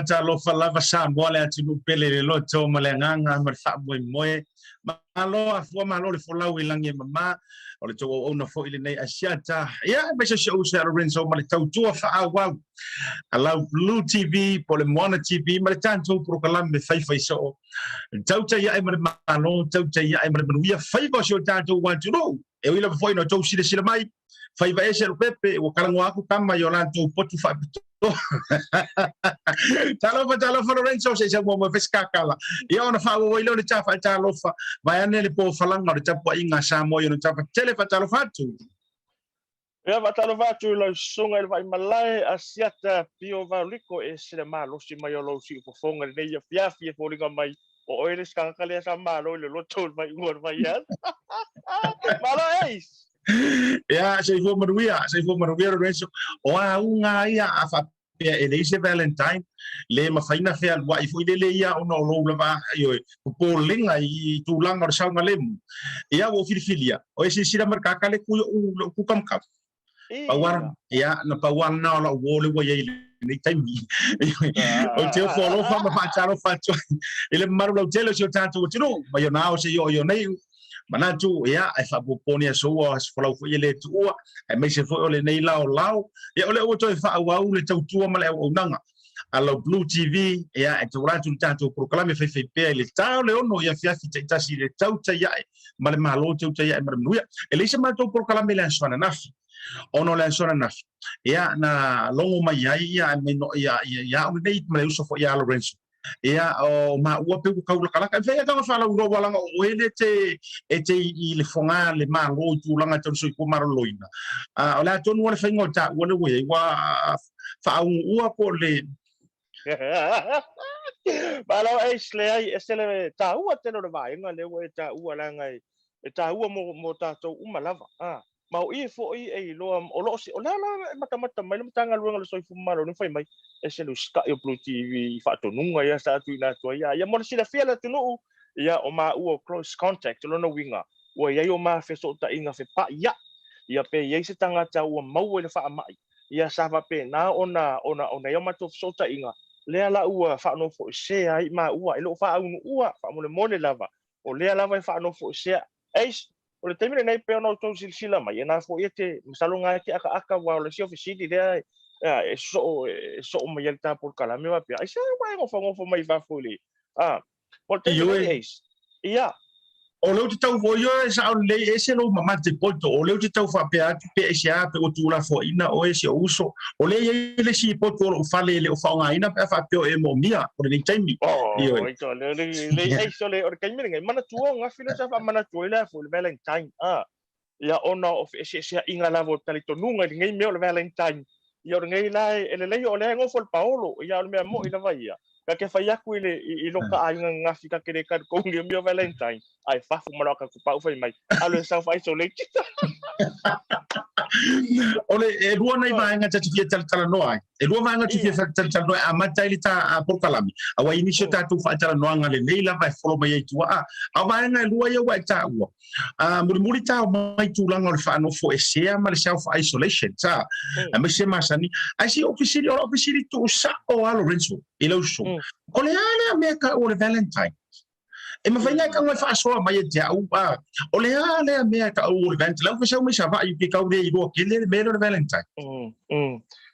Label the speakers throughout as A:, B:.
A: Talofa lava Samoa le atu pele le loto malenganga marfa moe malo afua malo le folau ilangi mama o le tō ona fo ile nei Asiata me se usa Lorenzo ma le tautua whaawau alau BluTV po le Maua TV ma le tantou prokalame me whaiwhai so Tautai A'e ma le malo Tautai A'e ma le manuia whaiwa so tantou wantuno e wila fo ino tau sila mai whaiwa ese lo pepe o kalango aku tama yo lantou potu whaapito Talofa Lorenzo se mo kala. Ia ona fa o ile le tafa talofa. Vai ane le po falanga le tapu inga Samoa no tapa telefa talofa tu.
B: Ia va talofa tu lo songa vai malai Asiata Pio Vaoliko e se ma lo si mai lo si po fonga le ia fiafi po linga mai o ele skankale sa ma lo le loto mai ngor mai ya. Malai.
A: Ya, se fo manuia Lorenzo. O a unga ia a fa Pea Elise Valentine le mafaina fea lua I foi le ia ona lo lava yo po lenga I tulanga o saunga lemu ia o filifilia o ese sira markaka le ku kamkam pawar ia na pawar na la wole wo ye ni taimi o te folo fa ma fa ele maru lo tele so tanto tino ma yo na o se yo nei manatu ia e fa poponi so as folau fo ele tua e me se fo le nei lao ia ole o to fa wa le tautua ma le o nanga alo BluTV ia e to ratu tanto proclame fe pe le tau le ono ia fia fita tasi le Tautai A'e ma le malo Tautai A'e ma nuia ele se ma to proclame le sona nafi ono le sona nafi ia na longo mai ia me no ia o nei ma le uso fo ia Lorenzo ia o Maua pe ko kala ka fe ka fa la ro wala o ele te I le fonga le malo tu langa tu so ko maroloina o la tonu wala fa ngota wala we wa fa ua ko le
B: Malo esle ai esle ta ua te no vai nga le we ta ua la ngai ta ua mo ta to umalava mau I fo I lo o lo si o la mata mai le tanga luanga le so fu malo no fai mai ese lo ska yo BluTV fa to nunga ya sa tu na to ya mo si la fiela tu no ya o ma u close contact lo no winga o ya yo ma fe so ta inga fe pa ya pe ye se tanga ta o mau le fa mai ya sa va pe na ona yo ma to so ta inga le ala u fa no fo se ai ma u lo fa u fa mo le mole lava o le lava fa no fo se ai o le temile nei pe ona to silsila mai na fo ete salonga ki aka wa le si ofisiti le so mai el ta por kala me va pe ai se wa ngofo mai va fuli o te yo ia
A: o leu te tau foi o sa o le ese lo mama te poto o leu te tau fa pe pe sia pe o tula fo ina o ese uso o le si poto o fale le o fa nga ina pe fa pe o e mo mia o le taimi
B: oh ito le ai so le o kai me ngai mana tuo nga filo sa fa mana tuo le fo le valentine ia ona o ese inga la vo tali to nunga ngai me o le valentine ia ngai lai ele le o le ngo fo paolo ia o me mo ina vai ia ka ke fa yaku i lo ka ainga nga fika ke ka ko nge me o valentine ai fa fu mara ka ku pa fa mai alo sa fa isolate
A: ole e rua nei vai nga tatu fia tala noa e rua vai nga tu fia tala noa a matai ta por kalami a wa inisio ta tu fa tala noa nga le nei la vai follow mai tu a vai nga rua ia wa ta u a muri ta mai tu langa le fa no fo e sea ma le self isolation ta a me se masani ai si officially tu sa o a Lorenzo e lo so ko le ana me ka o le valentine e ma faina ka fa so mai te au ba o le ale me ka o event la fa so me sa va i ka o le i ro ke le me le valentine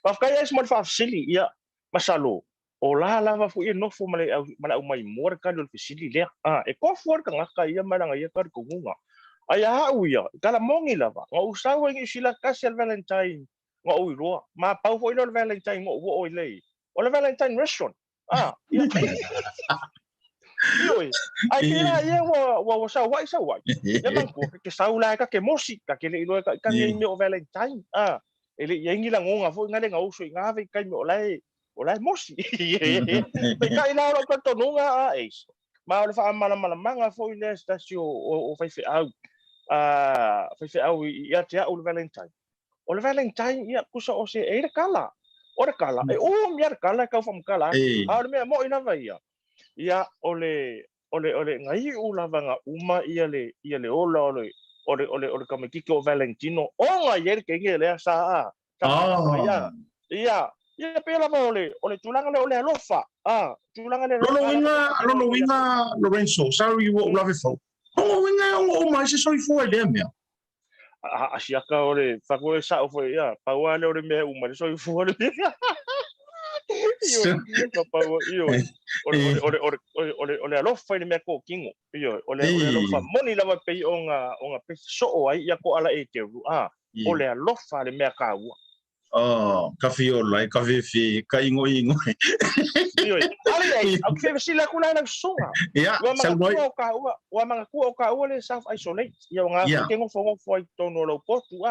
B: pa ka is mo fa silly ia masalo o la va fu no fu male mai mor ka lo silly le e ko for ka nga ia mala nga ia ka ko nga ai ha u ia kala mongi lava nga usa wa ngi sila ka sel valentine nga o ro ma pa fo le valentine ngo o le o le valentine restaurant ia Ioi, ai kira ia wa sa wa. Ya mangko ke saula ka ke musika ke le ilo ka ngi me o valentine. Ele yengi la ngonga fo ngale nga uso nga ve kai me o lai mosi. Pe kai la ro ka to nunga es. Ma o fa mala manga fo ile stasio o fa au. Fa au ia te o valentine. O valentine ia kusa o se e kala. O kala e o mi kala ka fam kala. Me mo ina vai ia. Ia ole ngai lava nga uma ia le ola ole kamekiki o Valentino o nga yer ke le sa ia pe lava ole tulanga le ole alofa tulanga le
A: lo winga Lorenzo sorry you love it so o winga o mai se soi foi le me
B: asiaka ole fa ko sa o foi ia pa wa le ole me uma le soi foi ole alofa ni me ko kingo ole alofa moni lava pe onga pe so ai ia ko ala e te ole alofa le me ka u
A: kafiola e kafifi ka ingo
B: ale au fe sila kula na songa wa manga ku o ka u le self isolate ia nga kingo fo foi tono lo potu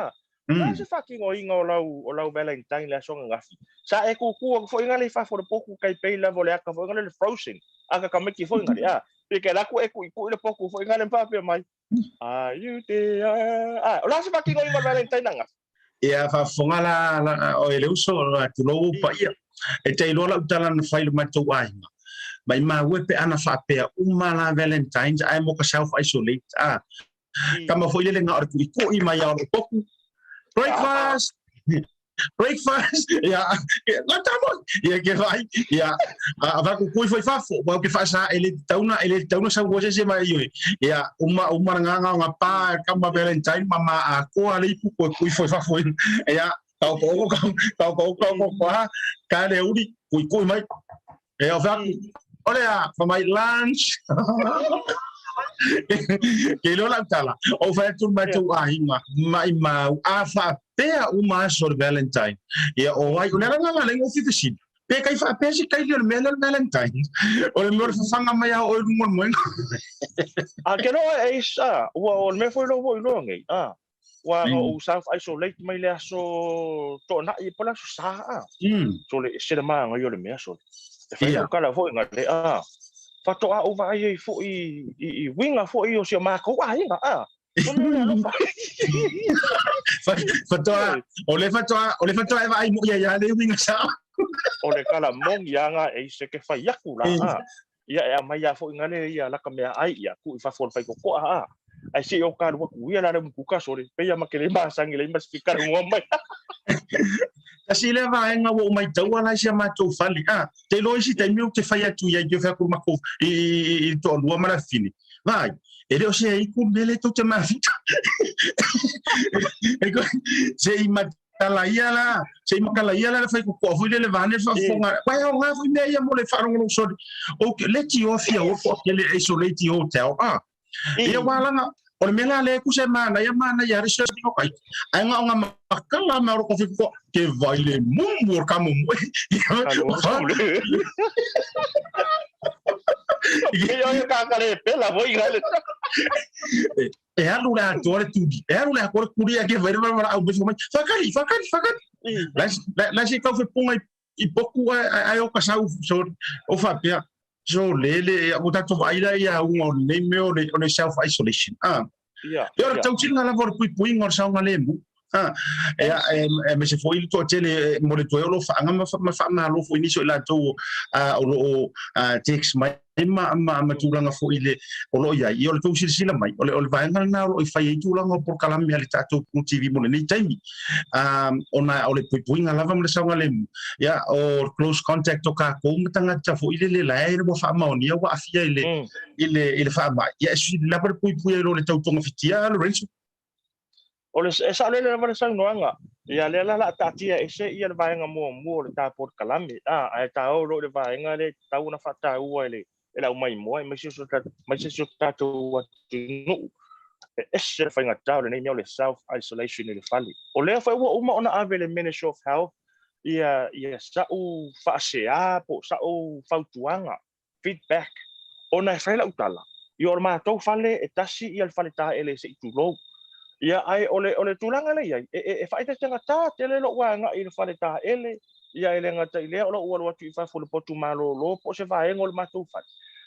B: se fucking o inga o lau valentine la songa ngafi sa e ku fo inga le fa for poku kai pe la vole aka fo inga le frozen aka ka meki fo inga pe ke la ku e ku le poku fo inga le pape mai you there o la se fucking o inga valentine nga
A: ia fa fonga la o ele uso tu lo pa ia e te lo la utala na file ma tu ai mai ma we pe ana fa pe uma la valentine ai mo ka self isolate kama fo ile nga or ku i mai o poku breakfast ya la tamo ya que vai ya va ku foi fafo va que fasa ele tauna sa goje se mai ya uma nga pa kama valentine mama a ko ali ku foi fafo ya tau ko ka le uri ku mai ya va olha for my lunch que lo la tala o fa tu ma tu mai ma afa pea uma sur valentine e o ai una la lengo fitisi pe kai fa pe si kai le valentine o le mor fa nga mai o mon
B: que no é isa o me foi lo ngai wa o self isolate mai le so to na i pola sa so le se ma ngai le me so e fa ka la foi ngai fato a o vai fo i winga fo i o se ma ko ai nga
A: ole fato e vai mo ya le winga sa
B: ole kala mong yanga e se ke fa yakula ia e mai ya fo ngale ia la kamea ai ia ku fa fo fa ko ai se o ka ru ku ia la mu ka sore pe ya makele ma sangi le mas fikar mo mai
A: kasi le vai nga wo mai tau ala sia ma tu fali te lo isi te miu te fai atu ia ge fa ku ma ko i to lo ma la fini vai ele o se i ku mele to te ma fita ego se i ma kala ia la fai ko fo le vane fa fonga vai o nga fo me ia mo le fa no so o le ti o fia o ko le isolate hotel Ia walanga o mela le ku se mana ya research no kai. Ai nga makala ma ro ko fiko ke vai le mumur kamu.
B: Ia kakale pela voi gale.
A: E alu la tore tudi. E alu la ko kuria ke vai mara au biso mai. Fakari. La se ka fe ponga I poku ai o kasau so o fa pia so lele o tato vai la ia un ne me o ne self isolation.
B: Yeah.
A: Ora tau tinga la vor pui ngor sa ngalemu. E me se foi to tele mo le toelo fa nga ma lo foi ni so la to o text mai ma tulanga foi le o lo ia I o le to sila mai o le vai na o fai tulanga por kalami ale tato BluTV mo ni taimi ona o le pui nga lava mo le sa ngalemu ya o close contact o ka ko mtanga ta foi le la e mo fa ma o ni wa afia ile fa mai ya si la per pui lo le tau tonga fitia Lorenzo.
B: Ole sa le le sa noanga ia le la tatia ese ia le vaenga mo le ta por kalami ai ta o le vaenga le ta una fata ua le la mai mo mai se ta to wa no ese fainga ta le nei le self isolation le fali o le fa uma ona ave le Ministry of Health ia sa o fa se po sa o fautuanga feedback ona fa la utala io ma to fale e tasi ia le fale ta ele se tu lo ia ai ole tulanga le ia e faita tanga ta tele lo wa nga I le fale ta ele ia ele nga ta ile lo wa tu fa fo le potu malo lo po se va engol ma tu fa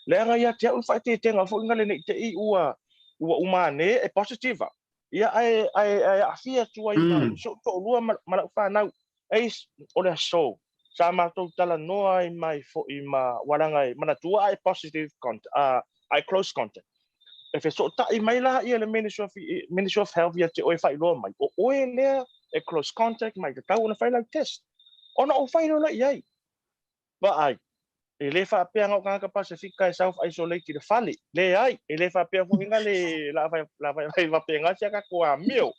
B: le nga ia te un faita tenga fo ngale ne te I ua umane e positiva ia ai afia tu ai ma so to lua ma fa na ai ole so sa ma to tala no ai mai fo I ma walanga mana tu ai positive contact ai close contact e fe so ta I mai la ia le Ministry of Health ia te oi fai lo mai o oi le e close contact mai te tau na fai la test ona o fai lo la ia ba ai e le fa pe nga ka Pacifica self isolate le fali le ai e le fa pe fo nga le la vai va pe nga ka ko a mio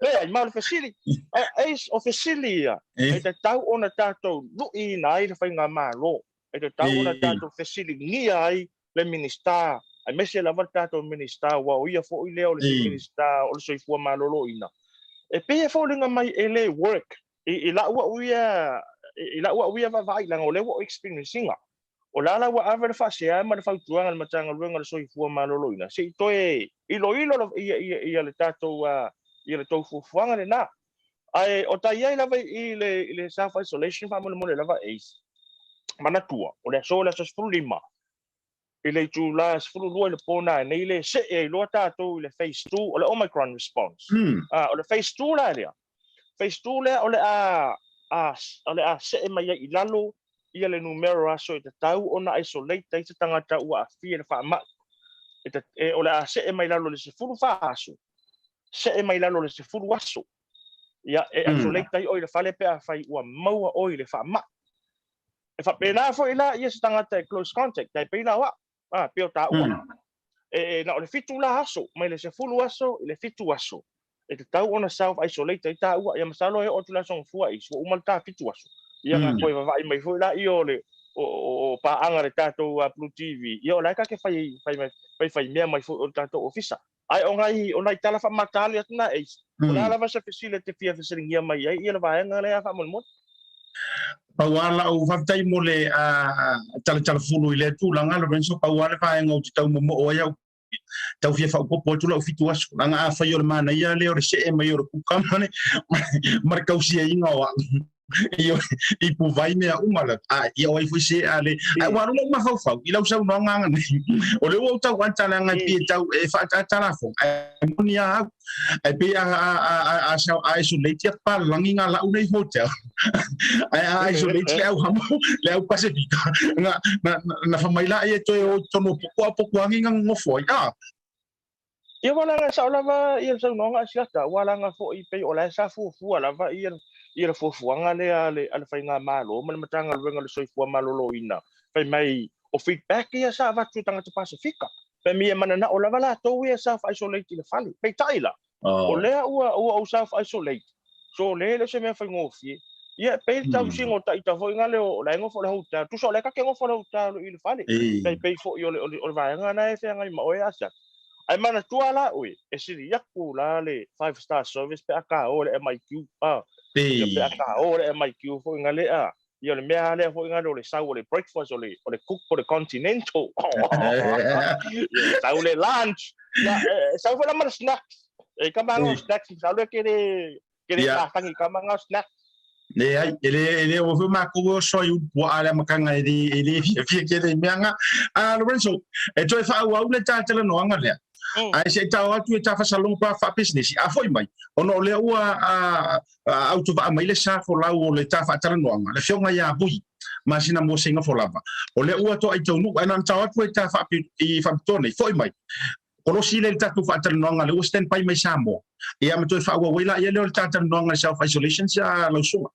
B: le ai mal facility ai o facility e te tau ona tato lu I nai le fai nga malo e te tau ona tato facility ni ai le minister ai mese la volta to minister wa o ia fo I leo le minister o le soifua malolo ina e pe fo linga mai ele work I la wa uia va vai la ole wo experiencing o la wa aver fa se ma le fautuanga le matanga luenga le soifua malolo ina se to I lo ia le tato ia le tofu fuanga le na ai o ta ia la vai I le self isolation fa mo le la va ace mana tua o le so la so lima ile tu la sfulu lo le pona nei le se e lo tato le phase 2 o le Omicron response o le phase 2 la le phase 2 le o le a se e mai I lalo ia le numero aso e te tau ona isolate te tangata ua afia le fa ma e o le a se e mai lalo le sfulu fa aso se e mai lalo le sfulu aso ia e isolate tai o le fale pe a fai ua maua o le fa ma e fa pena fo ila ia se tangata close contact tai pena wa peo ta ua na o le fitu la aso mai le se fulu aso le fitu aso e te tau ona self isolate ta ua ia masalo e o tu la son fua I so umal ta fitu aso ia nga koe vai mai fo la I o le o pa anga le tato BluTV ia o la ka ke fai mea mai fo o tato ofisa ai o ngai tala fa matali atna e o la va se facility fia ia mai ia le vai nga le fa mo
A: Pauala o whaftai mo le tala fulu I le tūlanga Lorenzo pauala whae ngau te tau mo o iau tau fia whaupopo tula o fitu asu langa a whai o le mana ia leo re se e mai o le kukamane mara kausia inga o I pu vai mea umala ia o ai fui se ale waru lo ma fau I lau sau no nganga o le o tau anta la ngai pi tau e fa tala fo monia ai pe a sau isolate pa langinga la unei hotel ai isolate le au Pacifica na fa mai la e to no poco anginga ngofo
B: ia wala nga sa lava ia sa no nga Asiata wala nga fo I pe o la sa fu lava ia le fofuanga le ale fai nga malo ma le matanga luenga le soifua malolo ina fai mai o feedback ia sa va tu tanga te Pacifica pe mi mana na o lava la to ia self isolate le fali pe taila o le o self isolate so le se me fai ngofi ia pe tau singo ta ita foi ngale o la ngo fo la huta tu so le ka ke ngo fo la huta lo il fale pe fo yo le va nga na e nga ma o ya sa ai mana tua la ui e siri yaku la le 5-star service pe aka o le MIQ ia pe aka o le MIQ fo ngale ia le mea le fo ngale o le sau o le breakfast o le cook o le continental ia sau le lunch ia sau fo la mana snacks e kamanga snacks sau le ke la tangi kamanga snacks
A: ele o foi marco só eu ala makanga ele fia que ele mianga Lorenzo e toi fa o le tala no anga le ai se tau atu e tafa salong pa fa business a foi mai ono le ua auto va mai le sa fo la o le tafa tala no anga le fionga ya Vui Masinamua Seigafolava o le ua to ai tonu ana tau atu e tafa i fa tone foi mai Kolo sile tatu fa tala no anga le stand pai mai Samoa e am toi fa o wela ia le tala no anga self isolation sa lo suma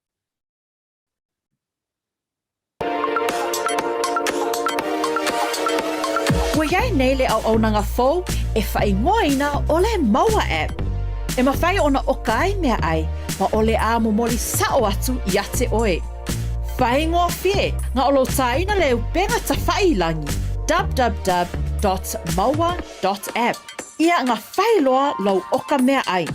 C: Ua iai nei le au nanga fou e whaingoina o le Maua App. E mawhai ona oka ai mea ai, ma o le a momoli sao atu i ate oe. Whaingoa fie, nga olo taina le upenga ta whailangi, www.maua.app. Ia nga whailoa lau oka mea ai.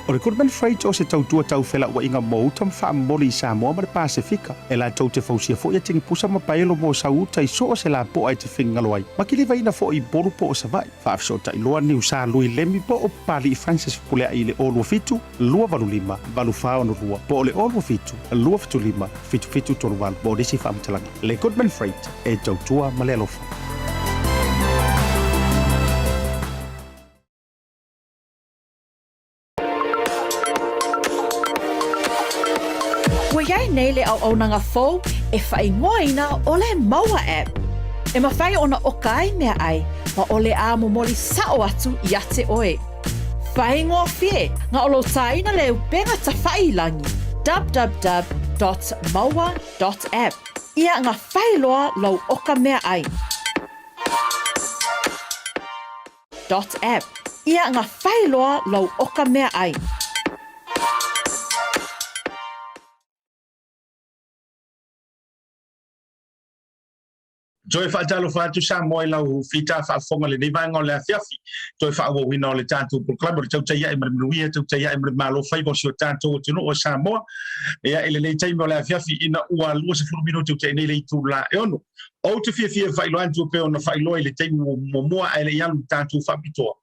D: O le Goodman Freight o se tautua tau whela ua inga Maota mwha moli Samoa ma le Pasifika. E la tau te fausia fo ia tingi pusa ma paelo mo sauta i so o se la po ai te whingaloai. Ma ki le vaina fo i boru po o sa vai. Whaafso ta iloa ni usa lui lemi po o pali i Francis Pulea i le olu fitu, lua valulima, valu whao no rua. Po o le olu fitu, lua fitu lima, fitu fitu tonu wal, bo desi whaamtalangi. Le Goodman Freight e tautua ma le alofa.
C: Ua iai nei le au nanga fou e whaingoina o le Maua App. E mawhai ona oka ai mea ai, ma o le a momoli sao atu i ate oe. Whaingoa fie, nga olo taina le upenga ta whailangi, www.maua.app. Ia nga whailoa lau oka mea ai. .app. Ia nga whailoa lau oka mea ai.
A: Toi fa talo fa tu Samoa lau fita fa fonga le nei ngo le afiafi toi fa wo wina le tanto por club le Tautai A'e mruia Tautai A'e malo fai bo sio tanto tu no Samoa e ele le tai mo le afiafi ina ua lu se fu minuto te nei le tu la e ono o te fia fa ilo antu pe ono fa ilo le tai mo ele yang tanto fa bito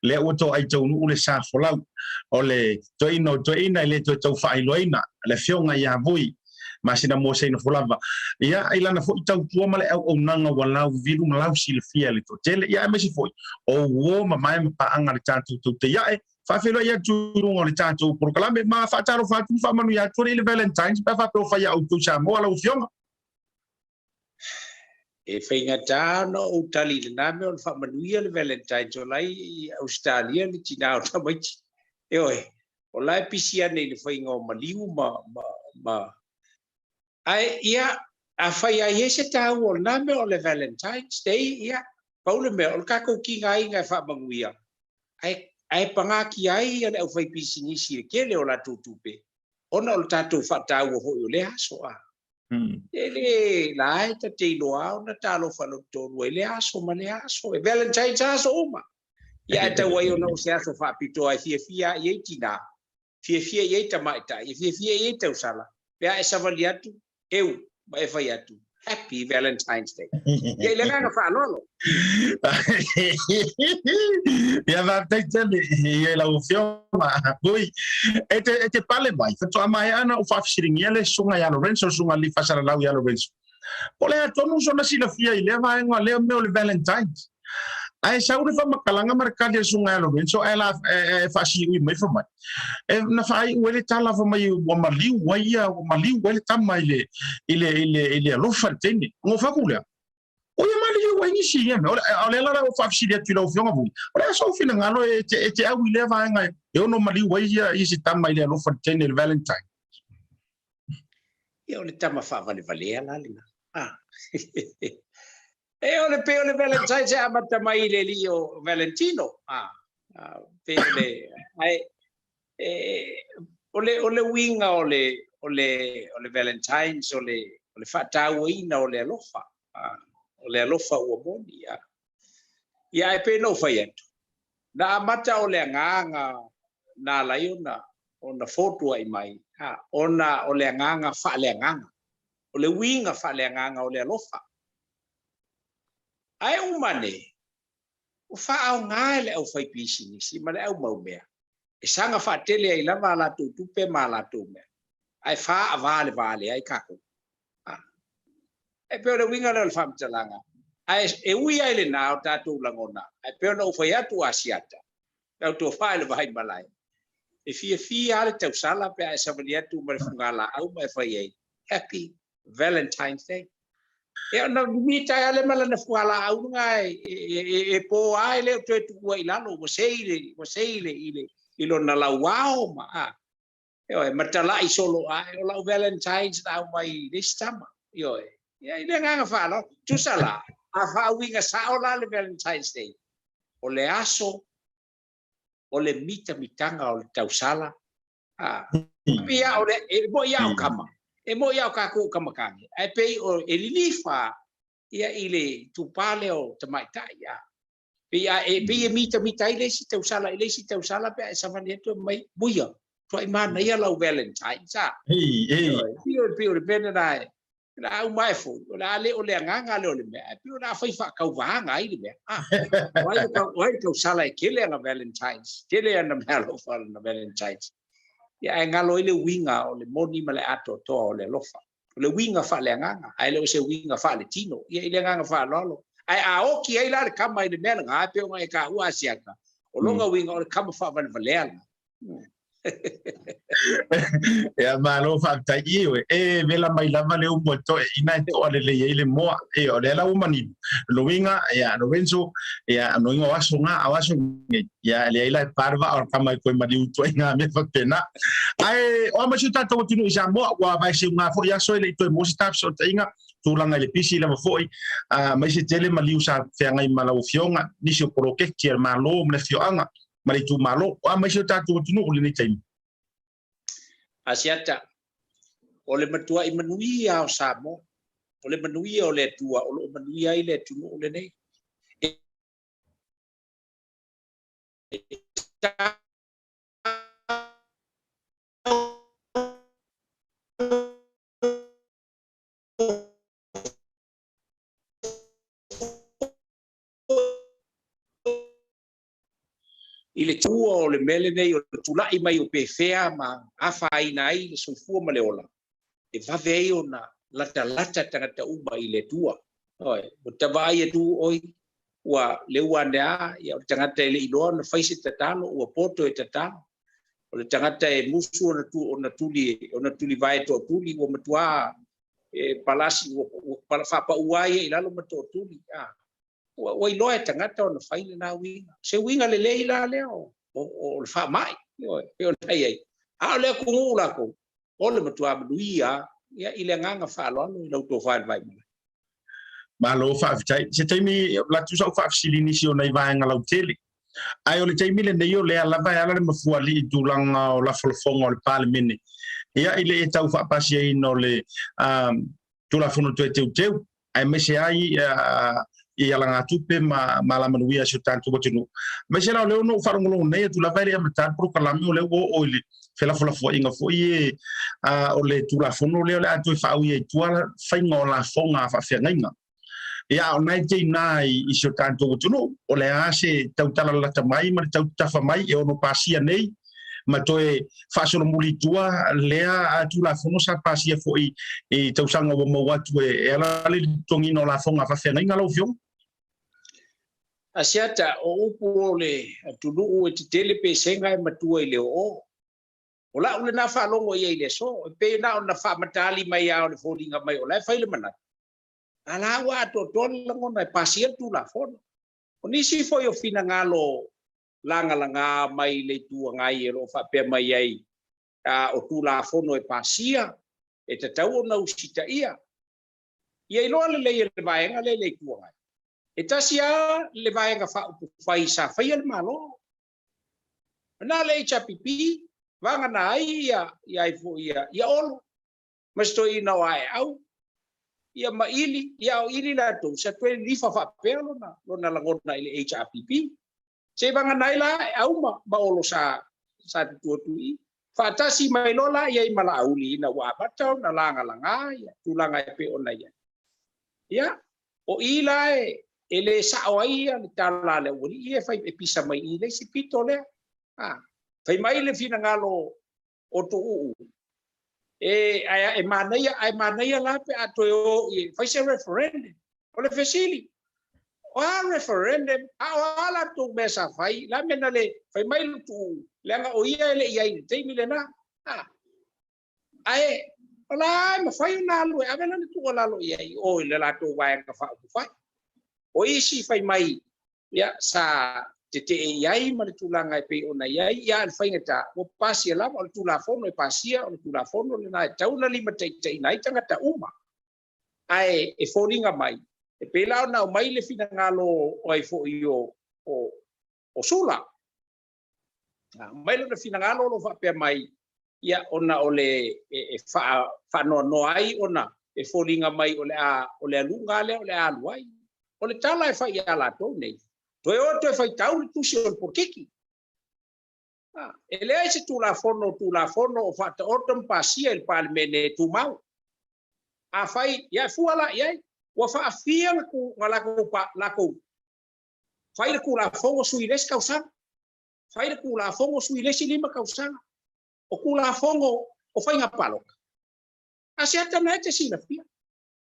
A: le o to ai to no le sa folau o le to ina le to fa ilo ina le fionga ya Vui Masinamua Seigafolava ia ilana fo tau tua male au nanga walau viru malau silfia le to tele ia me si foi o wo mai pa anga le tantu te ia fa felo ia turu o le tantu proclame ma fa taro fa tu fa manu ia tore le Valentines pa fa pro fa ia au tu Samoa la ufiona
E: e whainga tāna o tali le name o le fa manu ia le Valentines o lai Australia le tina o tamaiti e oi o lai pisia nei le whainga o maliu ma ai ia a fai ai ese tau o name o le Valentine's Day ia paule me o kako ki ngai ngai fa manguia ai panga ki ai o le fai pisinisi ke le o la tutupe ona o tatu fa tau o le aso a ele lai ta te loa ona talo fa lo to le aso ma le aso e Valentine's aso ma ia ta wai ona o se aso fa pito ai fia ye tina fia ye tamaita fia ye te usala pe a esa valiatu eu vai fai atu happy Valentine's Day e le nga fa lolo
A: ia va tele e la ufioma Vui e te pale mai fa to mai ana o fa fsiringiele sunga ya Lorenzo sunga li fa sala lau ya Lorenzo pole to no sona sila fia ile va ngo le me o le Valentine's ai saure fa makalanga markali sunga lo so ela fa si mai fa mai na fa ai wele tala fa mai o maliu wele tama ile lo fa teni ngo fa kula o ia maliu wa ni si ya ole la fa si dia tilo fionga bu ole so fina ngalo e au ile va nga e no maliu wa ia isi tama ile lo fa teni il Valentine
E: ia ole tama fa vale la lina E ole pe ole Valentine se amata mai le lio Valentino. Pe ole ai ole winga ole Valentines ole fatauina ole alofa. Ole alofa ua moni ya. Ya e pe no faiento. Na amata ole nganga na laiona ona foto ai mai. Ona ole nganga fa le nganga. Ole winga fa le nganga ole alofa. Ai umane o fa au ngale au fai pisini si male au mau mea e sanga fa tele ai lava la tu tupe mala tu me ai fa vale ai kako e pe le winga le fam talanga ai e ui ai le na o tatu langona ai pe no fa ya tu asiata au to fa le vai malai e fi ale tau sala pe ai sa valia tu me fungala au mai fa ai happy Valentine's Day. E na mita ale mala na fuala au ngai e po ai le tu tu ai lalo mo seile ilo na la wow ma e matala i solo ai o la Valentine's na mai this time yo e le nga fa lo tu sala a fa winga sa o la le Valentine's Day o le aso o le mitanga o le tausala pia o le e bo ia o kama e mo ia ka ku kamakangi ai pe o elilifa ia ile tupale o tamaitai ia pe mita ile si tau sala pe sa vani to mai buia to ai mana ia la Valentine sa pio pena dai na au mai fu la le o le nganga le o le me pio na fai fa kau vanga ai le me wai tau sala ke le na Valentine's ke le na melo fa na Valentine's ya ngalo ile winga o le moni male ato to o le lofa o le winga fa le nganga ai le se winga fa le tino ia ile nganga fa lolo ai a o ki ai la kama ile mel nga pe o ngai ka u asiaka o longa winga o kama fa van valela
A: ya malo fa tai e vela mai lava le umo to ina to ale le ile mo e o le la umani lo winga ya Lorenzo ya no ingo awaso ya le ila parva o kama ko mali to inga me fa pena ai o ma chuta to tinu isa mo wa vai se nga fo ya so le to mo sta so inga tu langa le pisi le foi mai se tele mali usa fe ngai mala o fionga ni se proke ki malo me fionga mali tu malo o ma chuta to tinu o le ni tai
E: Asiata ole matua I manui ao Samoa ole manui ole tua ole manui ai le tunu ole nei ile tua ole mele nei o tulai mai o pefea ma afa ina ai le sofua ma le ola e vave ai ona lata tangata uma ile tua oi o tavai e tu oi wa le uandea ya tangata ile iloa na faisi tatalo ua poto e tatalo o le tangata e musu ona tuli vai to tuli o matua e palasi o fa uai e lalo mato tuli o iloa e tangata ona faile na winga se winga le leila leo o le fa mai e o tai ai a le kungula ko o le matua manuia ia ile nganga fa lo i lo to fa vai
A: malo fa tai se taimi la tu so fa silini si ona vai ngala tele ai o le taimi le nei o le ala vai ala le mafuali tu langa o la folfonga o le palemene ia ile e tau fa pasi ai no le tu la fono teu ai mese ai e ala nga tupe ma la manuia so tanto botino ma se la le no fa ngolo nei tu la vai le mata pro kala mo le o le fela fo inga fo e o le tu la fono le atu fa u e tu ala fa ngola fonga fa fe nga ia o nai te nai I so tanto botino o le ase tau tala la tamai ma tau tafa mai e ono pasia nei ma toe fa so muli tua lea tu la fono sa pasia fo e tau sanga o mo watu e ala le tongino la fonga fa fe nga lo fiong
E: Asiata o upu le tulu o te tele pe senga e matua I le o la ule na fa longo ye le so pe na ona fa matali mai a le folinga mai o la fa ile mana ala wa to longo na pasia tu la fono o nisi fo yo fina ngalo langa mai le tu ngai ro fa pe mai ai o tu la fono e pasia e te tau na usita ia ilo le vai nga le tu ngai E tasia le vaenga whai sa whai al malo. Na le HRPP, vanga na ai ia olo. Masto i na wae au. Ia maili, ia o ili la tu. Sa tue lifa whapea lona langona ili HRPP. Se vanga na ila au ma olo sa tuatui. Fatasi mai lola ia i mala auli na wabatau na langa ia. Tulanga e pe ona ia. Ia, o ila ele sao ai le tala le uli ia fai e pisa mai ile si pito le. Fai mai le fina ngalo o tu ai manaya la pe ato fai se referendum o le fesili o referendum a la tu mesa fai la mena le fai mai tu le nga o ia le ia te mi le na ai ola ma fai na lu a vena tu ola lo ia o le la tu vai ka fai o isi fai mai ya sa te iai ma le tulanga e pe ona iai ia le whaingata o pasi ala o le tulafono e pasia o le tulafono le nai tauna lima te nai tangata uma ai e fōringa mai e pe lao na o mai le fina ngalo o ai fo i o sula mai le fina ngalo lo whapea mai ia ona o le whanoa noa ai ona e fōringa mai o le alunga le o le aluai o le tala e whai ala tō nei Toe o te fai tau le tusi o le porkiki. E lea se tulafono o fata otom pasia il palimene tu mau. A fai, ia fuala iai, wa fa afia ku lako. Fai le kula fongo suiles kausanga. Fai le kula fongo suiles lima kausanga. O kula fongo o fai ngapaloka. Asiata na te sina fia.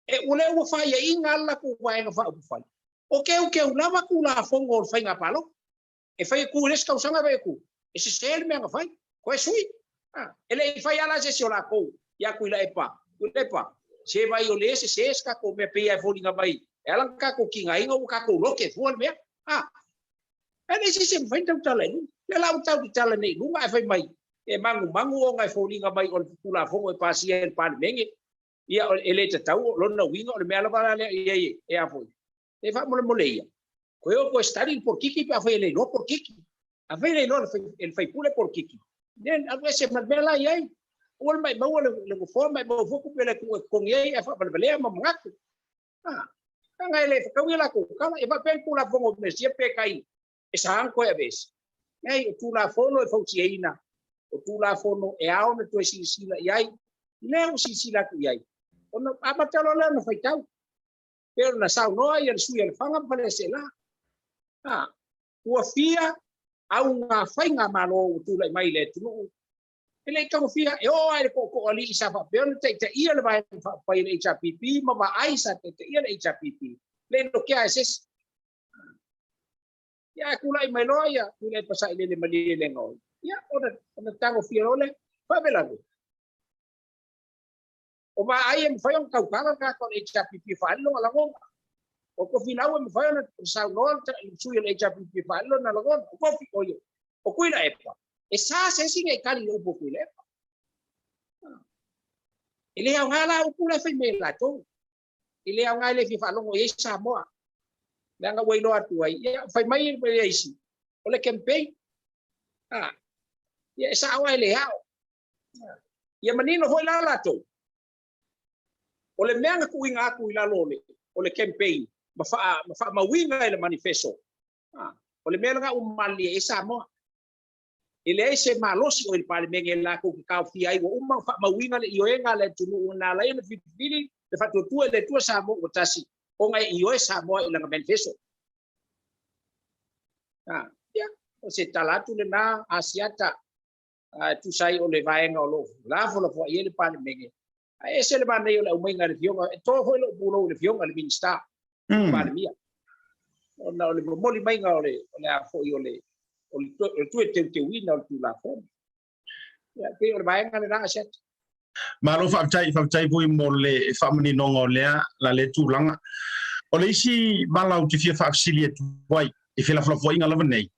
E: E ule wa fai ya inga la ku waenga fa upufai. O ke lava kula fongo o fai ngapalo. E fai ku les kausanga ve ku. E se sel me nga fai. Ko e sui. Ele fai ala se se la ko. Ya ku la epa. Ku lepa. Se vai o le se ska ko me pe ai folinga mai. Ela ka ko kinga inga o ka ko loke fuol me. Ele se se fai tau tala ni. Le la tau tala ni. Lu mai fai mai. E mangu o ngai folinga mai o kula fongo e pasia el pan menge. Ia ele te tau lona winga o le mea lava le e a foi. E fa mole ia. Ko eu po estar in por kiki pa foi ele no por kiki. A foi ele no el fai pule por kiki. Nen a veces mal bela ia. O mai mau le forma mau foku pele con ia fa bele ma mangatu. Nga ele fa kawila ko. Kala e va pen kula fongo me sia pe kai. E sa anko e vez. Nei tu la fono e fauciina. O tu la fono e ao na tu sila ia. Leo sila ku ia. Ona abatalo la no fai tau. Pero na sau noa ia sui el fanga pale se la. Ua fia au nga fai nga malo tu lai mai le tunu. Ele ka fia e o ai ko ali sa fa pero te ia le vai fa le HPP ma va ai sa te ia le HPP. Le no que es. Ya ku lai mai loia, ku lai pasai le mali le no. Ya ona tango fia ole fa velago. O ma ai em fai un kaukala ka con HPP fallo ala gonga. O ko finau em fai na sa no sui el HPP fallo na gonga. O ko fi oyo. O kuila epa. Esa se singa kali o po kuila epa. Ile au ngala o kula fai me la to. Ile au ngala fi fallo o Samoa. Nga wai lo atu ai. Fai mai pe isi. O le campaign. Ya esa au ile hao. Ya manino foi la to. O le mea ku inga aku ila lole o le campaign ma fa mawinga ile manifesto o le mea nga umali e Samoa ile se malosi o il parlemento la ku ka fi ai o umma fa mawinga le ioenga le tunu na la ile fitili le fa tu le tu Samoa o tasi o nga io Samoa ile nga manifesto ya o se talatu le na asiata tu sai o le vaenga o lo la fo lo ile parlemento ese le manda yo la umenga le fionga to foi lo bulo le fionga le minsta para mia ona le moli mainga ole a foi ole tu te wina o tu la fo ya ke o vai ngana na set
A: ma lo fa tai vui mole fa mani no le la le tu langa ole si bala u te fia fa auxilia tu vai e fela flo foi ngala venei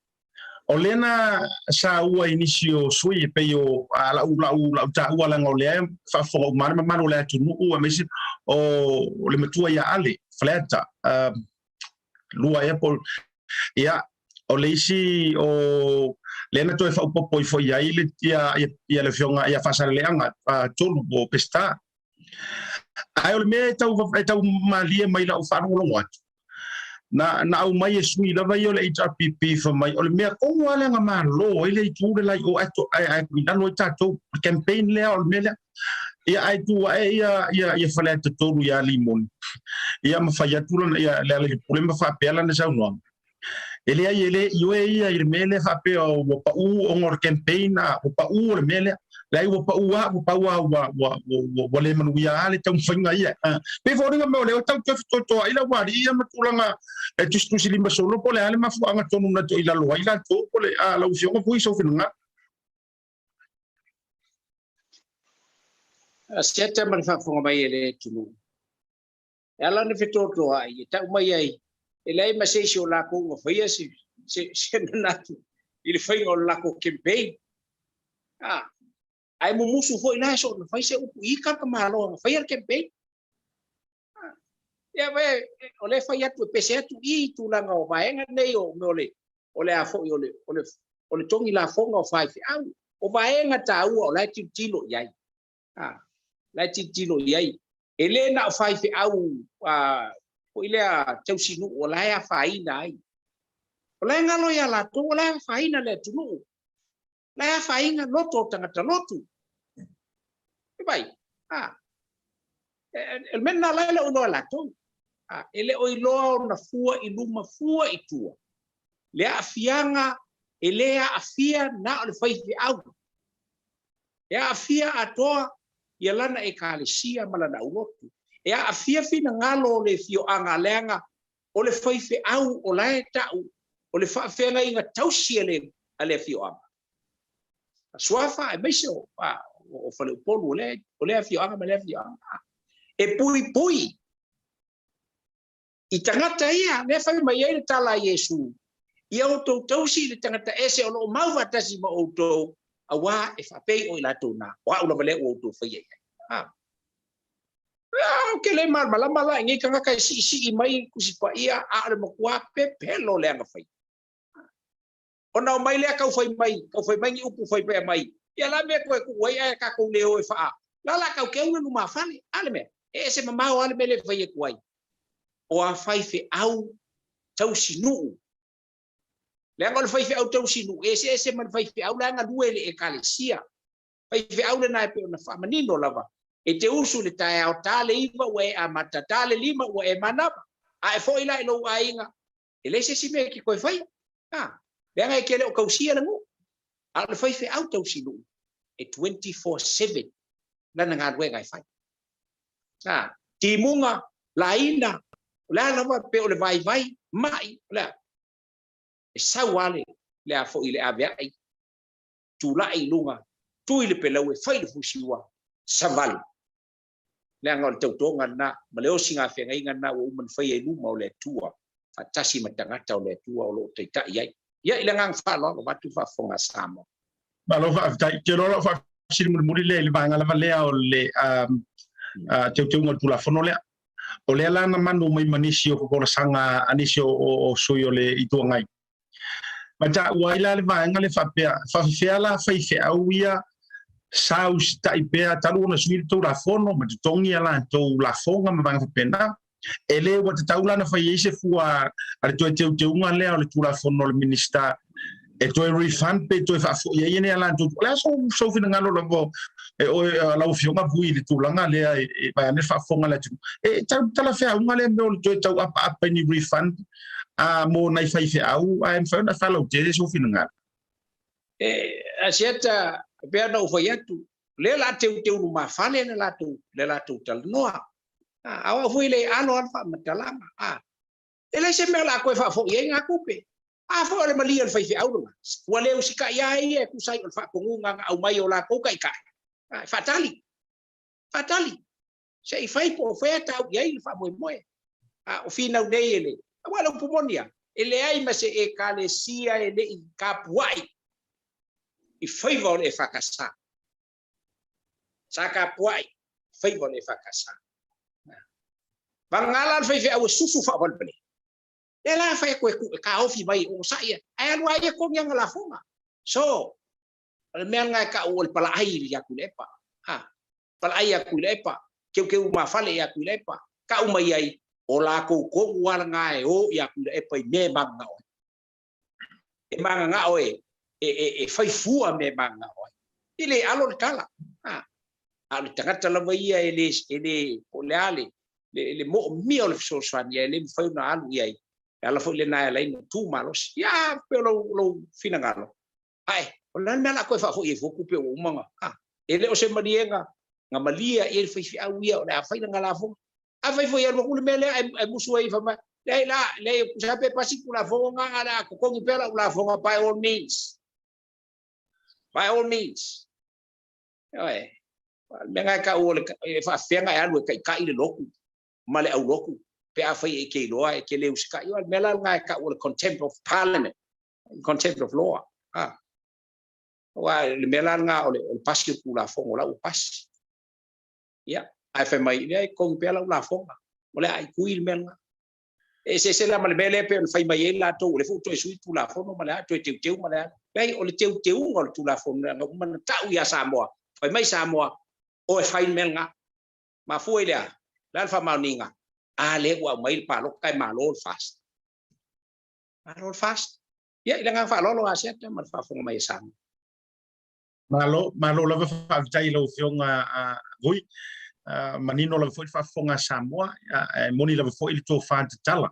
A: Olena sa ua inisio sui pe yo la ta ua la ngole fa fo ma le tu nu o mesi o le matua ya ale fleta lua ia pol ia o leisi o lena to fa popo fo ia ile ia le fionga ia fasale leanga tolu bo pesta ai o me tau malia mai la ufa no wat na au mai sui la vai o le HRPP fa mai o le me ko wala nga ma lo ile tu le lai o ato ai na no tato campaign le o me ia ai tu ia fale tolu ia limon ia mafaya tula ia le problema fa pela na sa no ele ia mele fa pe o pa u ngor campaign o pa u le mele lai o pa wa le manu ia le tau finga ia pe foringa me le tau to ila wari ia matulanga e tu silima solo pole ale mafu anga tonu na to ila lo ila to pole a la usio ko iso finga
E: Asiata man fa fonga mai ele tunu ela ne fitoto ai tau mai ai elai masesi o lako ngo faia se natu ile fai o lako campaign ai mo musu foi na so fai se u ika ka malo fai campaign ya ve ole fai atu pese atu I tu langa o vaenga nei o ole a foi ole tongi la fonga o fai au o vaenga ta u o lai tilo yai lai tilo yai elena o fai au o ile a tausinu o lai a faina ai o lai ngalo ya la to o lai a faina le tunu lai a faina loto tangata lotu vai el menna lai le uno la to ele o ilo na fua I luma fua I tua le a fianga ele a fia na o fai au le a fia atoa ia lana e kalesia malana ulotu e a fia fina ngalo le fio anga lenga o le faife au o lae tau o le whaafenga inga tausia le ale fio anga suafa e meise o fale upolu o le fio anga ma le fio anga e pui I tangata ia le fai mai e le tala Yesu ia o tau tausi le tangata ese o lo mau vatasi ma o tau awa e whapei o ila tona wa ula vale o tau whai ke le mala ngi kanga kai si mai kusipa ia a le makua pe pelo le anga fai ona mai le kau fai mai ngi upu fai pe mai ia la me ko wai ka ko le o fa la kau ke una numa fali ale me e se mama o ale me le fai ko wai o a fai fe au tau sinu le anga fai fe au tau sinu ese man fai fe au la anga duele e kalesia fai fe au le nai pe ona fa manino lava e te usu le tae au tale iwa ue a matatale lima ue e manapa a e foi la ilo a inga e le se si me ki koe fai le anga e kele o kausia na ngu a le fai fe au tau sinu e 24/7 lana ngā ruenga e fai timunga la ina la lava pe o le vai mai la e sauale le a foi le a veai tu la i lunga tu i le pelau e fai le fusiwa savali le ngol tau tonga na maleo singa fenga inga na o man fai e luma o le tua fatasi matangata o le tua o lo teita ia ile ngang fa lo watu fa fonga samo
A: ba lo fa ke lo fa sil muri le vanga la vale o le tau ngol pula fono le o le la na manu mai manisio ko sanga anisio o suyo le itu ngai mata waila le vanga le fa la fai fe auia saus tai pea talu na swirto la fono ma tongi ala to la fonga ma banga pena ele wa taula na fa yese fua ale to unga le ale tu la fono le minista e to refund pe to fa ye ye ala to la so fina ngalo lo o la ufionga vui le tu langa le e ba ne fa fonga la tu e tala fa unga le me to up ni refund a mo na fa fe au a en fa na fa lo te so fina ngalo
E: asiata pea na ufai atu le la teu ma fale na la tu tal noa awa fui le alo alfa matalama ele se me la ko fa fo ye nga kupe fo le mali al fai au no wale usika ya ye ku sai alfa ko nga au mai o la ko kai fatali se fai po feta ye fa mo o fina u dei ele wala pumonia ele ai ma se e kalesia ele i kapuai I favor e fakasa saka puai favor e fakasa bangalan fai au susu fa balbele Ela fai ko ka ofi mai o sai ai lu ai ko yang la fonga so me ngai ka o pala ai ya ku lepa ha pala ai ya ku lepa ke ma fale ya ku lepa ka u mai ai o la ko wa ngai o ya ku lepa me banga o e manga nga o e fai fua me banga o ile alo kala ha alo tangata la vai ele poleale le mo mi o le so swan ya le fai na alu ya ela foi le na ela ino tu malos ya pelo lo finangalo ai olan mela ko fa foi fo kupe o manga ah ele o se marienga nga malia ele foi fi awia o la fai nga la fo a fai foi no kule mele ai musu ai fa ma le sa pe pasi kula fo nga ala ko ko pela la fo by all means ai menga ka o fa fenga ya lo ka ile loku male au loku pe a fai ke loa ke le uska yo mela nga ka o contempt of parliament contempt of law ah wa le mela nga o le pasi kula fo la o pasi ya ai fa mai le ko pela la fo ole ai kuil mela se la male bele pe fai mai la to le fu to sui tu la fo no male to teu male dai o le teu ngol tu la fo nga man ta u ya Samoa fai mai Samoa o fai mela ma fu ile la fa mauninga ale wa mai pa lo kai ma lo fast ya ilang fa lo Asiata man fa fong mai sang
A: malo la fa tai lo fiong Vui manino la fa fonga Samoa moni la fo il to fa tala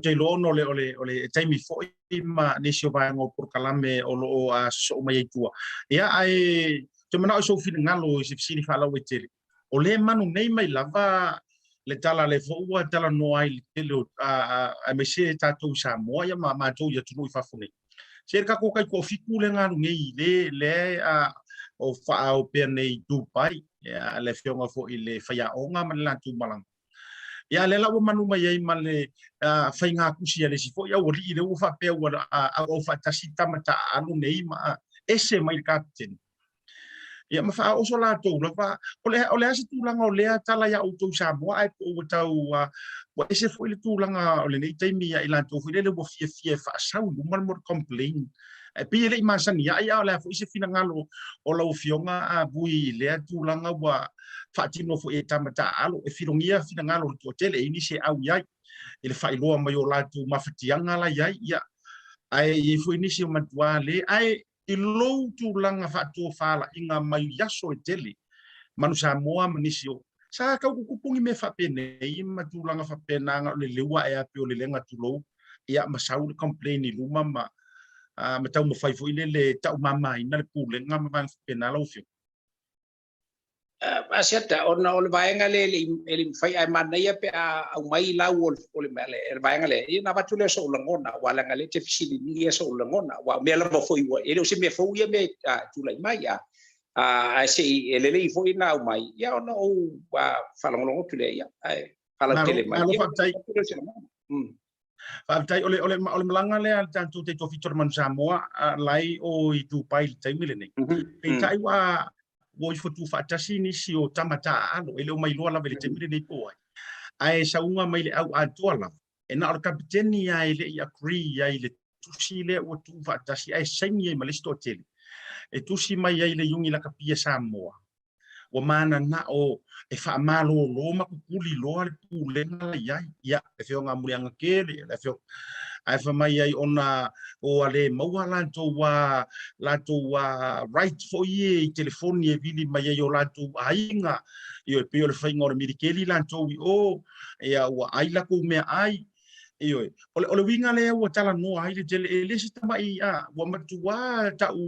A: te lo no le taimi fo ma ni sio va ngo por kalame o lo so mai tua ya ai te mana so fin ngalo si fa la weteli o le manu nei mai lava le tala le fo ua tala no ai le a me se tatu Samoa ya ma to ya tu fa fune se ka ko kai ko fiku le ngalu nei le o fa o pe nei Dubai ya le fionga fo ile fa ya o nga man la tu malang ya le la wo manu mai ai male fa nga kusi le si fo ya o ri le o fa pe o fa tasita mata anu nei ma ese mai captain ya ma fa o so la to la fa ole ase tu langa o le tala ya o to Samoa ai o tau wa ese fo ile tu langa o le nei taimi ya ila to fo le bo fie fa sa u man mo complain e pi le masani ya le fo ese fina ngalo o la o fionga Vui le tu langa wa fa tino fo e tamata alo e filongia fina ngalo to tele ini se au ya ile fa ilo ma yo la tu mafatianga la ya ai fo ini se matua le ai i lou tu langa fatu fala inga mai yaso e tele manu Samoa manisio sa ka kupungi me fa pene i ma tu langa fa pena le lewa e api o le lenga tu lou ia ma sau complain i luma ma tau ma fai fo ile le tau mama ina le pule nga ma van pena lo fio
E: Asiata ona o le vaenga le fai ai mana ia pe au mai la o le mele e vaenga le ina batu le so langona wala ngale te fisili ni so langona wa mela bo foi wa ele se me foi me tu lai mai a se ele le foi na au mai ia ona o wa falangolo tu le ia ai fala tele mai
A: Fatai ole malanga le al tantu te to fitur man Samoa lai o i tu pai te mile nei pe tai wa wo i fotu fatasi ni si o tamata alo ele o mai loa la vele te mile nei po ai sa unga mai le au atola e na o kapiteni ya ile i agree ya ile tusi le o tu fatasi ai senye malisto tele e tusi mai ya ile yungi la kapia Samoa o mana na o e fa malo lo ma kuli lo al pule na ya e fio nga mulianga kele e fio ai fa mai ai ona o ale maua la to right for ye telefoni e vili mai ai o la to ainga io e pio le fainga o mirikeli la to o e o ai la ko me ai io ole winga le o tala no ai le le sita mai o matua ta u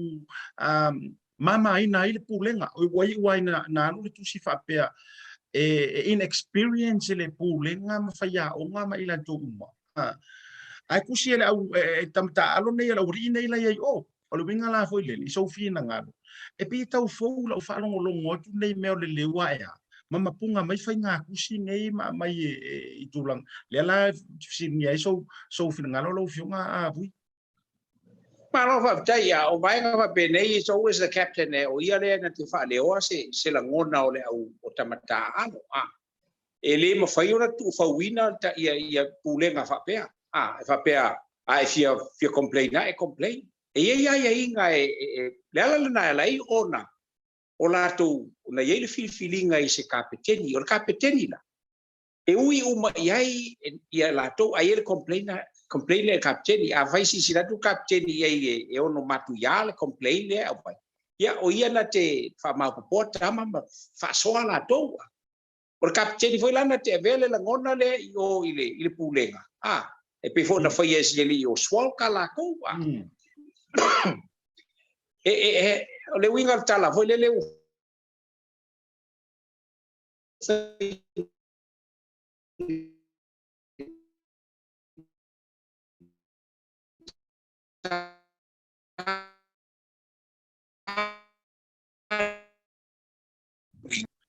A: mama ina ile pulenga wai na lu tu si fa pe inexperience le pulenga ma fa ya o nga ma ila to uma ai ku si ele au tamta alo nei la uri nei la ye o le winga la foi le so fina nga e pi tau fo la fa lo ngo tu nei me le le wa ya mama punga mai fa nga ku si nei ma mai i tulang le la si ni so fina nga lo fiunga Vui
E: Malo fa tai o vai nga pe nei is always the captain o ia le na te fa le o se la ngona o le au o tamata ano ele mo fai ora tu fa wina ta ia pulenga fa pe fa pea ai fia complain e complain ia inga lala na lai ona o lato na ia le feeling ai se kapeteni o kapeteni la e ui uma iai ia lato ai le complain le kapeteni a vai si la tu kapeteni ia e ono matu ia le complain le au pai ia o ia na te fa ma po tama fa soa lato o kapeteni foi lana te vele la ngona le o ile pulenga e pe fo na foi ese li o swal kala ko o le winga tala foi le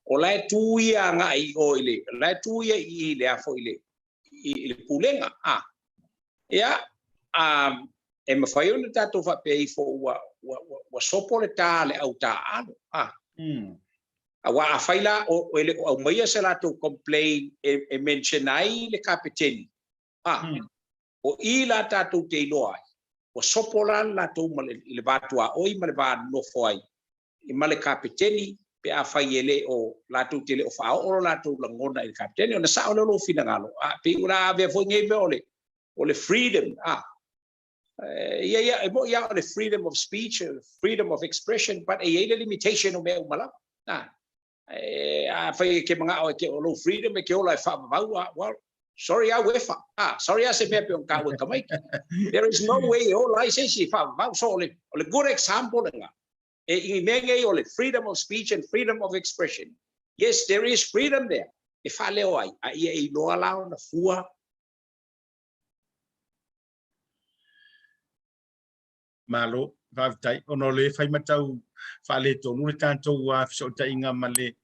E: o lai tuia nga i o ile lai tuia i le afo ile pulenga ia e ma fai ona tatou fa pe fo wa sopo le tale au ta alo wa a faila o ele o mai se la to complain e mention ai le kapiteni o i la tatou te loa o sopo la to le batua oi ma le ba no foi i ma le kapiteni pe a fai ele o la to te le o fa o la to la ngona il kapiteni ona sa o lo fina ngalo pe ura ave fo ngebe ole freedom yeah, the freedom of speech, freedom of expression, but a limitation of mala. Fai ke mga o ke lo freedom ke ola fa well, sorry I wefa. Sorry I se me pe on ka we kamai. There is no way all I say si fa so ole good example nga. E menge ole freedom of speech and freedom of expression. Yes, there is freedom there. E fa leo ai e lo ala na fua
A: malo vavtai ono le fai matau fa le tonu le tanto wa so tainga male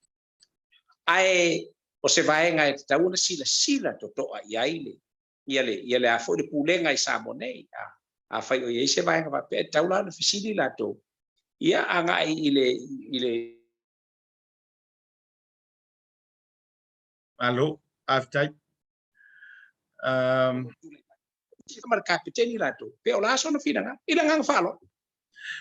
E: ai o se vai ngai tau na sila to ia le a fo de pulenga i Samoa a fai o se vai nga pe tau la na fisili la to ia anga ile
A: malo aftai
E: mar kapiteni la to pe ola so no fina ila ngang falo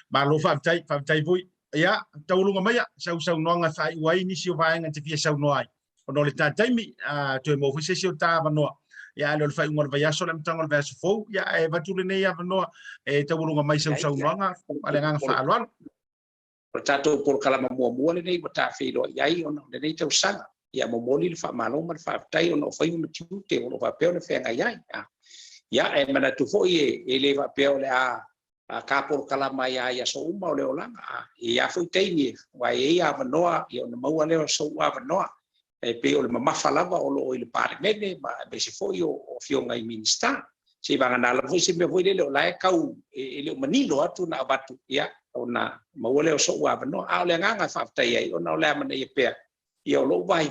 A: malo faftai vui ia taulunga mai sau no nga fai wai ni sio vai nga te fia sau no ai ono le tatai mi to mo fise sio ta no ia le fai ngor vai so le mtango le verso fo ia e vatule nei ia no e taulunga mai sau no nga ale ngang falo
E: o tato por kalama mua le nei bata filo ia ono le nei tau sanga ia mo moli le fa malo mar faftai ono fai mo tute ono fa pe ono fe nga ia ya e mana tu foi e leva pe ole a kapor kalama ya so uma ole olanga ya foi teini wa ia vanoa ia na Maua le so wa vanoa e pe ole mama falava o le parlemene ma be se foi o fionga i minista se vanga na la foi se me foi le ola e kau e le manilo atu na batu ya ona Maua le so wa vanoa a ole nganga fa tai ai ona ole mana ia pe ia lo vai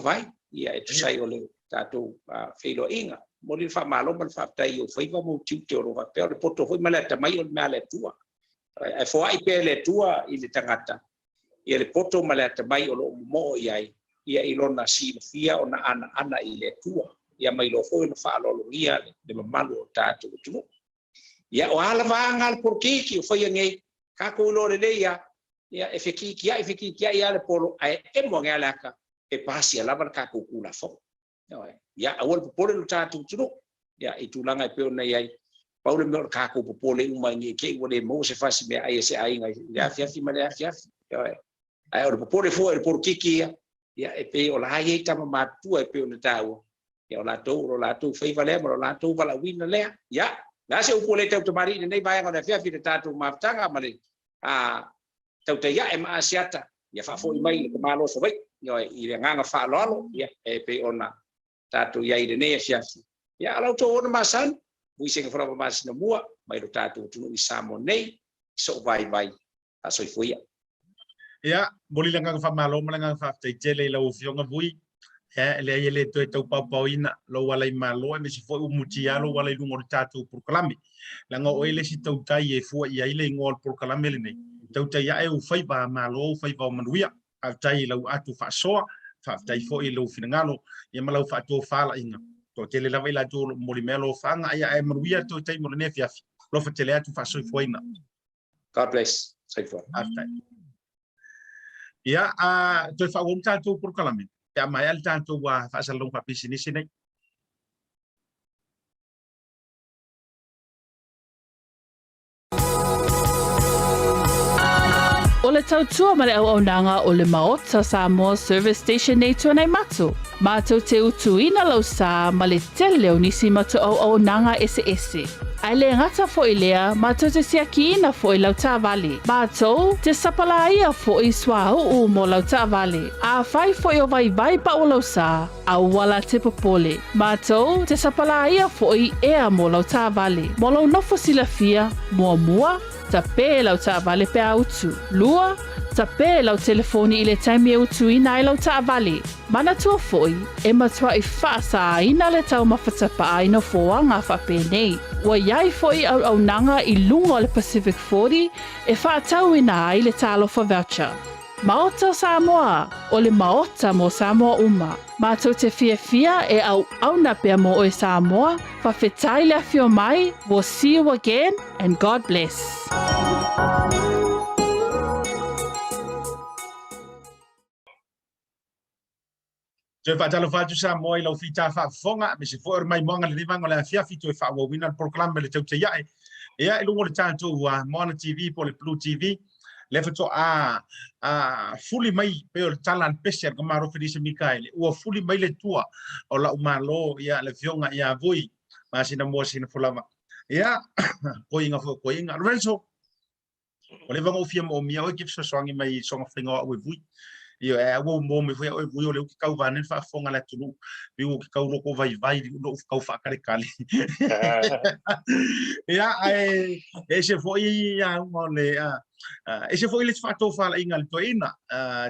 E: ia e tu sai ole tatu filo inga moli fa malo man fa tai o foi va mo tito ro va pe poto foi mala ta mai o mala tua e fo ai pe le tua i le tangata i le poto mala ta mai o mo ia i lona si fia ona ana i le tua ia mai lo foi no fa lo ia le malo ta tu ia o ala va ngal por ki foi ngai ka ko lo le ia e feki ia le polo e mo ngala ka e pasi ala va ka ko kula fo ya awal popole lu tatu tuno ya itu langa pe ona yai paulo me ka ko popole uma ngi ke wole mo se fasi me ai se ai ngai ya fi male ya ai o popole fo el por kiki ya e pe ola ai ta ma tu e pe ona tau ya ola to fei vale mo la to vala win le ya na se upole te automari nei vai ngona fi tatu ma tanga male tautai A'e ma Asiata ya fa fo mai ko malo so vai yo i le nganga fa lo ya e pe ona tatu ia ide nei fiafi ia ala to ona masan Vui Seigafolava Masinamua mai do tatu tunu i Samoa nei so vai a so fuia
A: ia boli langa fa malo langa fa te tele la ufionga vui ele to to pauina lo wala malo me si foi umutia lo wala lungo tatu por kalami langa o ele si tautai e fu ia ile ngol por kalami le nei tautai A'e u fai ba malo fai ba manuia a tai lo atu fa so fa tai fo i lo finangalo ia malau fa to fala inga to tele la vela to molimelo fanga ia e maruia to tai mo ne fia lo fa tele atu fa so foina
E: God bless. Saifo.
A: after ia a to fa won tanto por kalame ya mai al tanto wa fa salong pa business nei
C: O le tautua ma le au nanga o le Maota Samoa Service Station nei tuanai matu. Mātou te utuina lau sa ma le tele o nisi matu au nanga ese. Ai le ngata fo i lea, mātou te siakiina fo i lau tāwale. Mātou te sapalaia fo i swau mo lau tāwale. A whai fo i o vai pa o lau sa, a wala te popole. Mātou te sapalaia fo i ea mo lau tāwale. Mo lau nofo silafia, mua, ta pē lau tāwale pe autu. Lua, ta pē lau telefoni i le taimi e utu ina i lau tāwale. Mana tua foi, e matua i whaasa ina le tau mawhatapa aina foanga whape nei. Wa iai foi au nanga i lunga o le Pacific 40 e whaatau ina ai le talofa voucher. Maota Samoa, o le Maota mo Samoa uma. Mātou te fia e au na pia mo o e Samoa, whawhetai le afio mai, we'll see you again and God bless.
A: Te whaatalo whātu sa moa i lau whita whaafonga, me se fōr mai moanga le rivanga le awhia whitu e whaawawina le proklame le Tautai A'e. Ea i lungo le tātou Moana TV po le BluTV, le whato fuli mai pe o le talan pese ka maro Felicia Mikaele, ua fuli mai le tua o la umalo ia le fionga ia Vui Seigafolava. Ea, koinga Lorenzo, o le vanga ufia mo mia o kip swangi mai songa whinga o Vui. Io e wo mo me foi o Vui o le ki kau vanen fa fonga la tulu bi o ki kau roko vai no kau fa kale kale ya e se foi ya mo le e se foi le fato fa la ingal to ina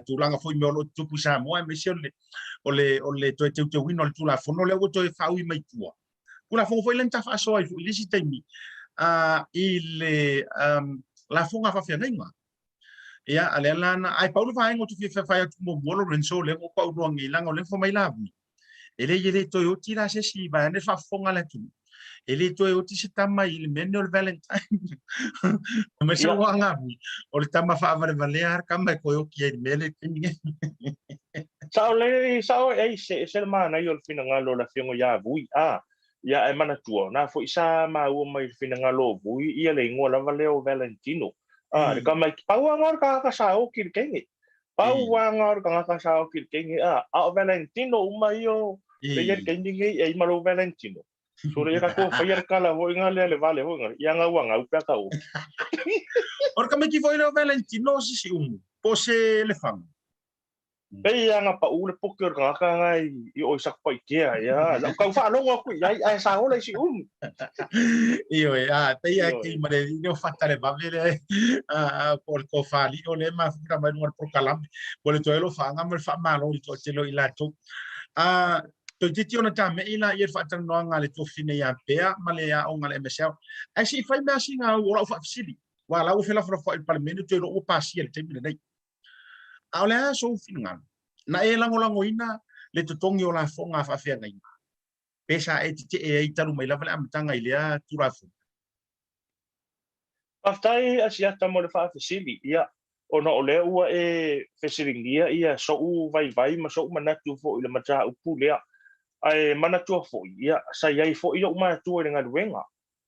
A: tu langa foi me o tu pusa mo me se o le to te wino le tu la fono le o to fa ui mai tua kuna fo foi lenta fa so ai li si temi il la fonga fa fia nenga. Ia ale lana ai Paulo vai ngo tu fa tu mo Lorenzo le mo Paulo ngi langa le fo mai lavi ele to yo tira se si va ne fa fonga la tu ele to yo ti se tama il menno il Valentine me se wa ngavi o le tama fa va valer kama ko yo ki il mele kinge
B: sao e se mana yo fina ngalo la fiongo ya Vui ya e mana tua na fo isa ma o mai fina ngalo Vui ia le ngola valeo Valentino de kama pauangor ka sao kirkengi pauangor ka sao kirkengi Valentino umayo le kengi e malo Valentino so le ka ko fire kala ho ngale le vale ho ya nga wanga upa ka o
A: or kama ki foi Valentino si po se le fam
B: Pei nga pa ule poker ka ngai i o sak pa kia ya la ka fa lo ko ai sa ho le si
A: io pei ki mare no fatta le bavere por ko fa li o le ma fura mai no por calam por to lo fa nga me fa malo to te lo ilato to ti ona ta me ina ia fa tan no nga le to fine ya pea male ya o nga le mesel ai si fa me singa o fa sili wala o fela fra il parlamento to lo pasi el tempo dai Aulea so fingan. Na e lango ina le totongi o la fonga fa fia ngai. Pesa e te e taru mai lava le amatanga i lea turafu.
B: Aftai Asiata mo le fa fasili ia ona o le ua e fesiringia ia so u vai ma so manatu fo i le mata upu lea. Ai manatu fo ia sa iai fo i o matu e nga duenga.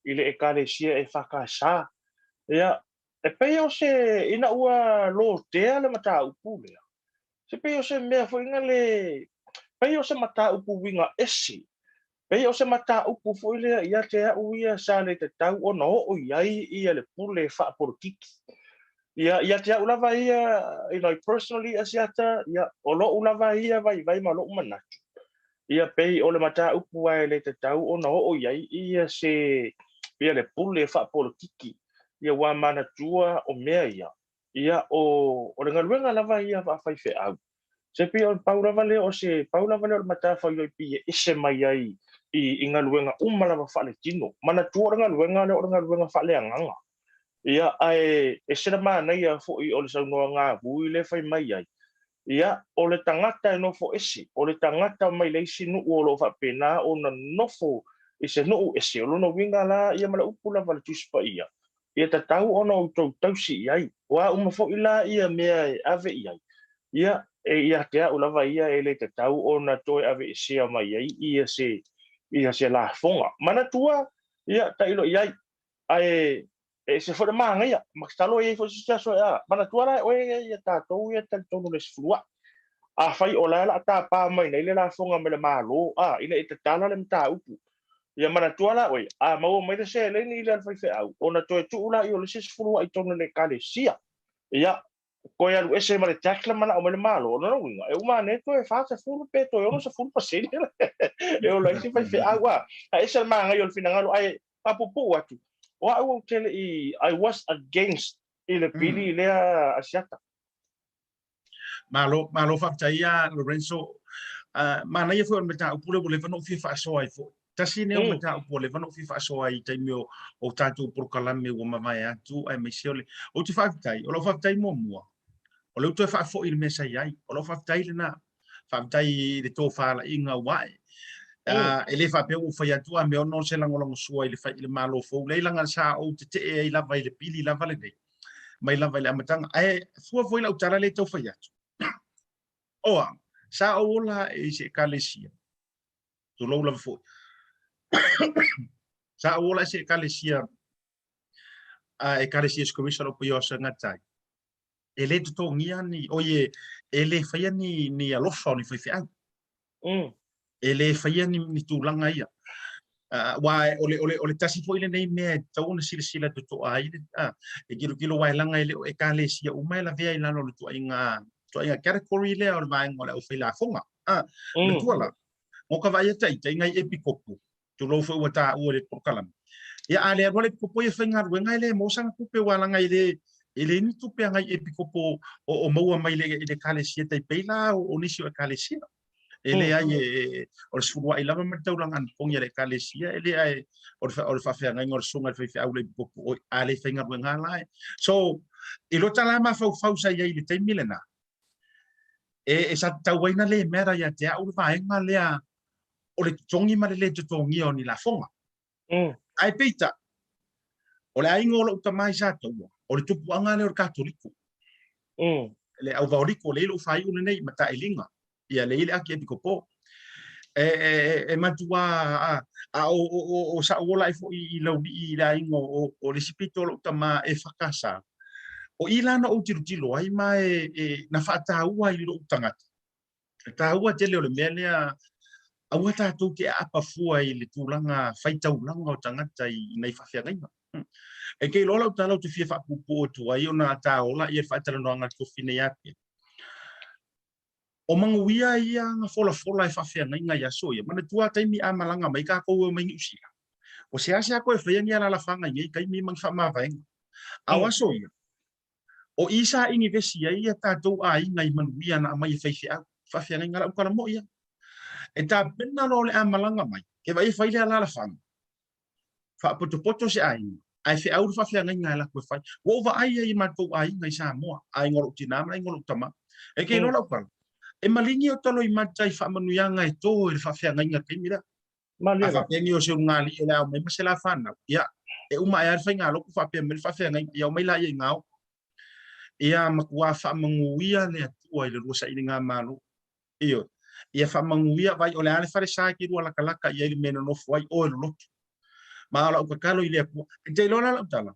B: I le e kale sia e whakasa. Ia e peo se ina ua lo tea le mata upu lea. Se peo se mea fo inga le peo se mata upu winga esi. Peo se mata upu fo lea ia te au ia sa le te tau o no o iai ia le pule wha porotiki. Ia te au lava ia personally Asiata ia o lo ulava ia vai ma lo manatu. Ia pei o le mata upu ai le te tau o no o iai ia se ia le pule wha porotiki. Ia wa mana tua o mea ia o le ngaluenga lava ia va fai fe au se pe o paula vale o se paula vale o mata fa yo pi ese mai ai i ngaluenga umala va fa le tino mana tua ngaluenga le o ngaluenga fa le anga ia ai e se ma na ia fo i o le sa no nga Vui le fai mai ai ia o le tangata e nofo esi o le tangata mai le sinu o lo fa pena o na nofo e se no esi o no winga la ia mala upula val tuspa ia ta tau ona o tau si ai wa uma fo ila ia mea ave ia ia te o lava ia e le te tau ona toe ave esi mai ia se la fonga mana tua ia ta ilo ia ai e se for manga ia makstalo ia fo sia so ia mana tua la o ia ta to ia ta to no le flua a fai o la ta pa mai nei le la fonga me le malo ina e te tala le mta upu ia mana tua la oi a mau mai se le ni le fai fe au ona to tu la i le se flua i tono le kale sia ia ko ia lu ese mare takla mana o le malo no winga e uma ne to e fa se fulu pe to yo no se fulu paseni e o la si fai fe agua a ese manga yo finanga ai papupu atu o au tele I was against ile pili le asiata
A: malo fa ia Lorenzo mana ia fo meta upule bole fa no fifa so ai fo tasi ne o meta upule fa no fifa so ai tai meu o tatu por kalame o mama ya tu ai me siole o tu fa tai o lo fa tai mo o le tu fa fo il mesa ai o lo fa tai na fa tai de to fa la inga wai ele fa pe o fa ya tu a me no se langolongo so ai le fa ile malo fo le langa sa o te e la vai le pili la vale dei mai la vai le amatanga ai fo la utala le to fa ya oa sa ola e se kalesia to lo la fo sa ola se kalesia e kalesia commission op yo sa ngatai ele to ngia ni oye ele fa ni alofa ni fa ele fa ni tulanga ia wa ole tasi fo ile nei me to na sila to ai e kilo wa langa ile e kalesia o mai la vea ina no to inga to ia category le o mai ngole o fila fonga le tuala mo ka vai tai ngai epikopo to lo fo wata o le prokalam ia ale ngole kopo ia fenga wenga le mo sang kupe wala ngai le ele ni tu pe ngai epikopo o mo mai le kalesia tai peila o nisi o kalesia ele ai o sfua ila ma taulangan pong ia le kalesia ele ai o fa fa ngai ngor sunga fa au le kopo ale fenga wenga lai so ilo tala ma fa sa ia ile tai milena e sa tawaina le mera ya te au vaenga le o le tongi ma le tongi o ni la fonga ai peita o le aingo lo tamai sa to o le tupu anga le o katoliko le au Vaoliko le lo fai una nei mata elinga ia le ile aki epikopo e matua o sa o lai fo I lo I la ingo o le sipito lo tama e fakasa o ila na o tiro ai mai na fata ua I lo tangata ta ua tele o le melea au ta tu ke apa fua I le tulanga faita ulanga o tangata I nei fafia ngai e ke lola ta lo tu fia fa pupo tu ai ona ta ola I fa tala no anga tu fine ya o manguia ia nga fola e fafia ngai ya so ia mana tua tai mi amalanga mai ka ko mai usia o se asa ko e fa ia la fanga ngai kai mi mang fa ma vai awa so ia o isa ingi vesi ia tatou ai ngai manuia na mai faifia fafia ngai ngala ukala mo ia e ta pena no le amalanga mai ke vai fai le ala fang fa poto se ai fe au fafia ngai ngala ko fai wo va ai I matou ai ngai Samoa ai ngolo tinama ai ngolo tama e ke no la ukala e malingi o tolo I matai fa manuia ngai to e fafia ngai ngai mira
B: malia
A: fa pengi o se ngali e la mai masela fana ia e uma ai fa ngalo ko fa pe mel fafia ngai ia mai la ia ngao ia makua fa manguia le atua I le rusa I nga malo io ia fa manguia vai o le ale fa sa ki ru la kalaka ia I meno no foi o lo ma la o kalo I le ku te lona la tala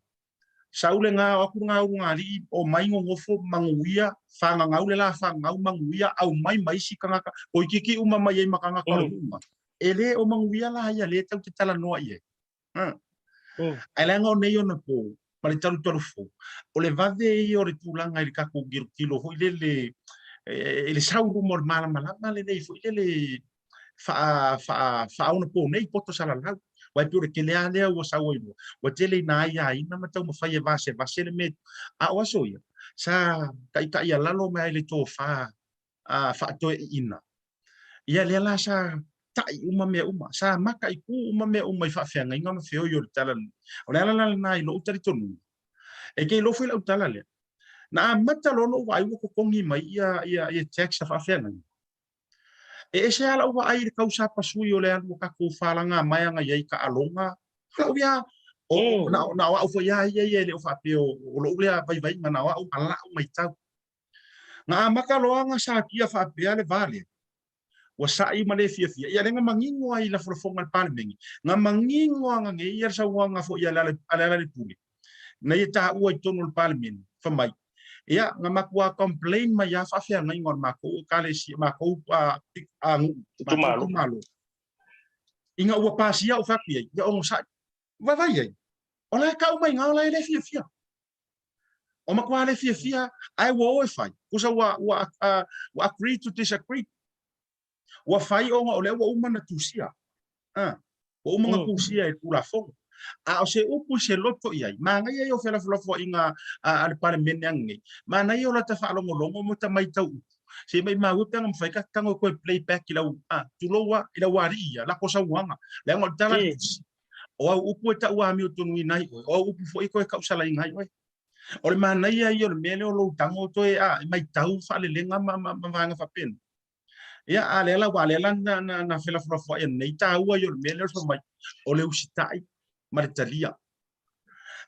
A: saule nga o ku nga ngali o mai ngo fo manguia fa nga ngau le la fa ngau manguia au mai si kanga o kiki uma mai ai makanga ko uma ele o manguia la ia le tau te tala no ia ai ngo nei ona po pale talu fo o le vade I o le tulanga I ka ko kilo ho le sauru mor mala le nei fo le fa ona po nei poto sala lau wai pure ke le ale o sa o tele na ia ina mata mo fai vase le me a o so ia sa kai ia lalo mai le to fa to ina ia le la sa tai uma sa maka I ku uma me uma fa fa ngai ngam feo yo tala o la na I lo tari tonu e ke lo foi la tala le Na mata lono wa ai ko kongi mai ia tax fa fena. E se ala wa ai ka usa pasui o le anu ka ko falanga mai nga ia ka alonga. Ka ia o na wa fo ia le fa pe o lo le vai na wa o ala mai tau. Na maka loanga sa kia fa pe ale vale. Wa sai male fia ia lenga mangingo ai la fonga palmengi. Nga mangingo nga nge ia sa wanga fo ia la puli. Na ia ta ua tonu palmen fa mai. Ia nga makua complain ma ia fa fia ngai ngor mako kale si mako pa malu. Inga ua pasia o fakpi ia o sa vai ai. Ola ka mai nga ola le fia. O makua le fia ai wo fai. Usa wa agree to disagree. Wa fai o nga ole wa umana tusia. Wa umana tusia e kula fo. A o se upu se loto ia. Ma nga ia o fela fo inga al parlement ngi. Ma na ia o la ta fa longo mo ta mai tau. Se mai ma uta ngam fai ka tango ko playback ila tulowa ila wari ia la cosa wanga. La ngol tala. O upu ta wa mi to ngi nai o upu fo iko ka usala ngai oi. O le ma na ia o le mele o lo tango to e mai tau fa le lenga ma nga fa pen. Ia alela wa alela na fela fo ia nei ta ua yo mele so mai o le usitai maritalia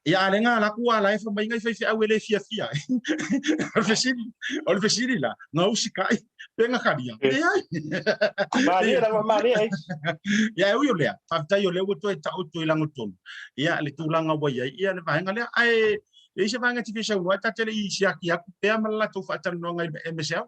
A: ia alenga la ku ala fa mai ngai fa awele fia o fesiri la na usikai penga kadia
B: Maria
A: ia yo le fa ta yo le to ta o to ilango ton ia le tulanga wa ia le va ngale ai e se va ngati fesa wa ta tele i sia ki aku pe amala to fa tan no ngai MSL.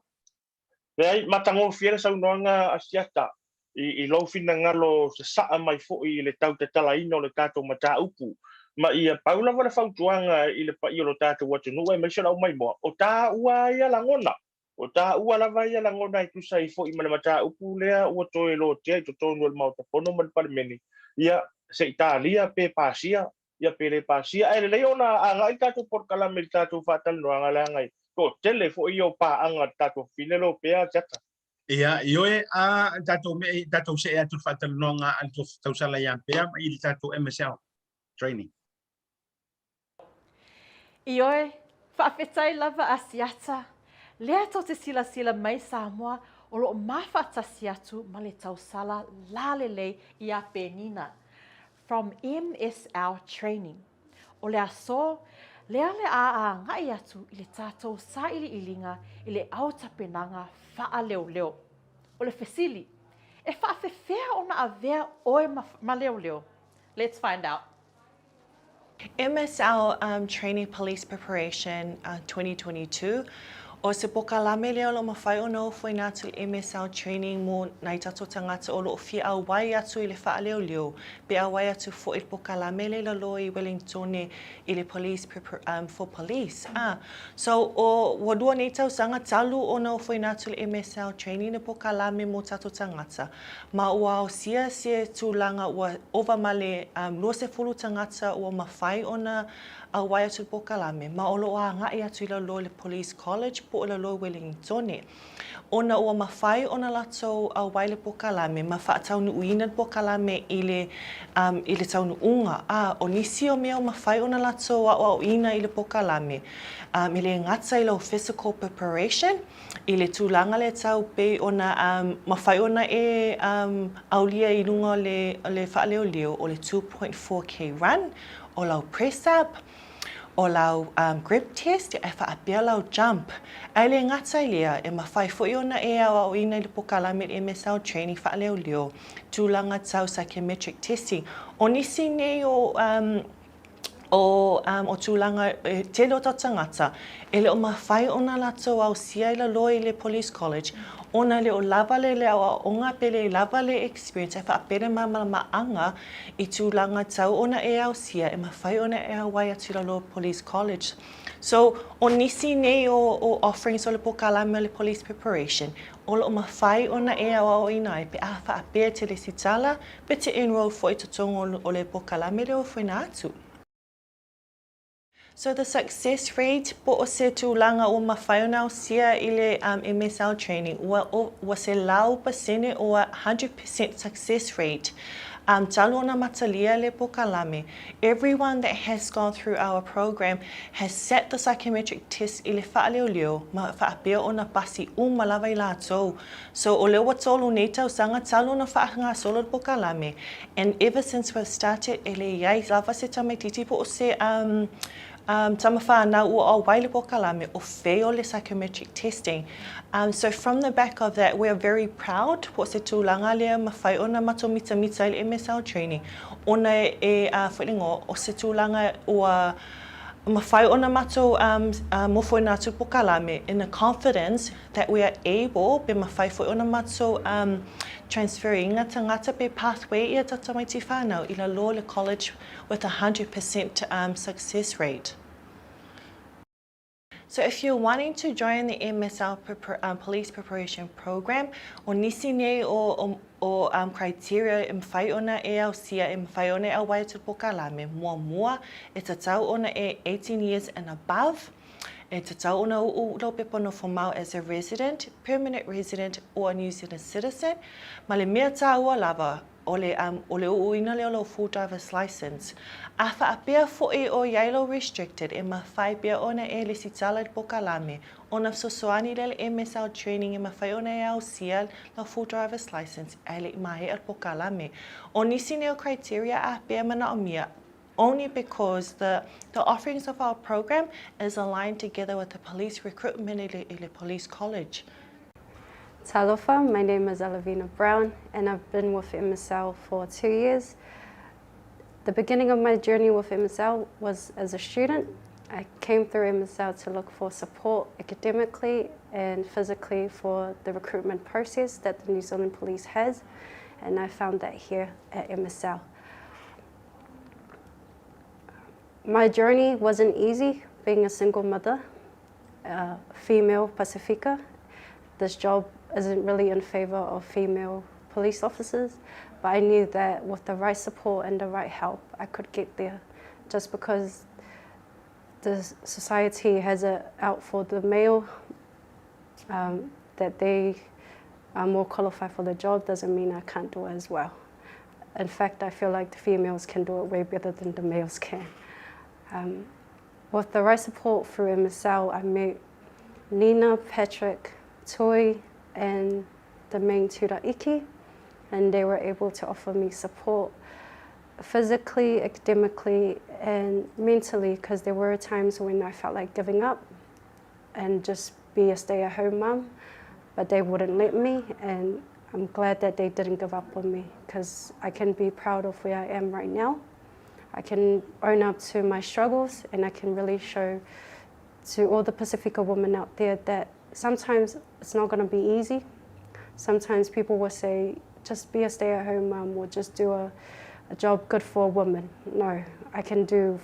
B: Nei matango fiera sa unanga asiata i lo fina ngalo se saa mai fo i le tau te tala ino le tato mata upu ma ia paula wala fautuanga i le pa i lo tato watu nuwe me shala mai mo o ta ua ia langona o ta ua lava ia langona i tusa i fo i mana mata upu lea ua toe lo tia i to tonu el Maota pono man parmeni ia se Italia pe pasia ia pe le pasia ai le leona anga i tato por kalame tato fatal no anga langai ko tele fo io pa anga tato finelo pea jata
A: ia ioe tato se atu fatal nonga alto tausala ya pea i tato MSL training
C: Ioe faafetai lava asiata lea to te sila mai Samoa o lo mafatasi atu ma le tausala lalelei i a penina from MSL training o le aso lea le a ngai atu i le tātou sa ilinga i le auta penanga faa leo. O le fesili, e faafefea ona avea oe ma leo. Let's find out.
F: MSL Training Police Preparation 2022. O se pokalame leo lo mawhai o no foi natu MSL training mo nai tato tangata o lo fia au wai atu i le wha leo. Pe au wai atu fo i pokalame le lo i Wellington i le police for police. So o wadua nei tau sanga talu o no foi natu le MSL training na pokalame mo tato tangata. Ma ua o sia tūlanga ua ova male lua se fulu tangata ua mawhai o na a wai atu pokalame. Ma olo a ngai atu i lo le police college po o lo Wellington. Ona ua mawhai ona lato a wai le pokalame. Ma wha taunu uina pokalame i le taunu unga. O nisi o mea o mawhai ona lato a uina i le pokalame. I le ngata i lo physical preparation. I le tūlanga le tau pe ona mawhai ona e aulia i lunga le wha leo o le 2.4K run. O lau press up. O lau grip test, e whaapea lau jump. Ai le ngata i lea, e mawhai fo i ona e awa o ina i le pokalame MSL training wha leo. Tūlanga tau psychometric testing. O nisi nei o tūlanga te lo tangata. E le o mawhai ona lato au sia i la loi le police college. Ona le o lava le awa o ngā pele lava le experience e whaapere maanga I tūlanga tau ona e au sia e mawhai ona e au wai atu la lo police college. So, o nisi nei o offerings o le pokalame o le police preparation. O lo mawhai ona e au o ina pe a whaapere te le sitala pe te enroll fo I tatongo o le pokalame leo whaina atu. So the success rate po o se tūlanga o mawhai ona o sia I le MSL training wa se lau pasene o 100% success rate Taluna matalia le pokalame. Everyone that has gone through our program has set the psychometric test i le whaaleo ma whaapea o na pasi malawai lātou. So o leo watolu nei tau sanga taluna whaanga solo le pokalame. And ever since we've started, ele iai lava se tamaititi po o se tamawha na ua o waile pokalame o feo le psychometric testing. So from the back of that, we are very proud po se tūlanga lea mawhai o na mato mita i le MSL training. Ona whaingo o se tūlanga ua mawhai o na mato mofoi nā tupokalame in the confidence that we are able be mawhai fo o na mato transferring ngata pe pathway ia tatamaiti whānau i la law le college with 100% success rate. So if you're wanting to join the MSL police preparation program, o nisi nei o criteria mwhai ona e au sia e mwhai ona e au wai tupokalame mua e tatau ona e 18 years and above. E tatau ona u lo pepono formal as a resident, permanent resident or a New Zealand citizen. Ma le mea tāua lava o le uina leo lo full driver's license. A whaapea fo'i o yailo restricted e mawhai pia ona e le sitala i pokalame. Ona sosoani le MSL training e mawhai ona e au sia lo full driver's license e le mahe al pokalame. O nisi neo criteria a pia mana o mia only because the offerings of our program is aligned together with the police recruitment in the police college.
G: Talofa, my name is Alavina Brown and I've been with MSL for 2 years. The beginning of my journey with MSL was as a student. I came through MSL to look for support academically and physically for the recruitment process that the New Zealand Police has, and I found that here at MSL. My journey wasn't easy, being a single mother, female Pacifica. This job isn't really in favour of female police officers, but I knew that with the right support and the right help, I could get there. Just because the society has it out for the male, that they are more qualified for the job, doesn't mean I can't do it as well. In fact, I feel like the females can do it way better than the males can. With the right support through MSL, I met Nina, Patrick, Toi, and the main tutor Iki, and they were able to offer me support physically, academically, and mentally, because there were times when I felt like giving up and just be a stay-at-home mum, but they wouldn't let me, and I'm glad that they didn't give up on me, because I can be proud of where I am right now. I can own up to my struggles, and I can really show to all the Pacifica women out there that sometimes it's not going to be easy. Sometimes people will say, just be a stay-at-home mum or just do a job good for a woman. No, I can do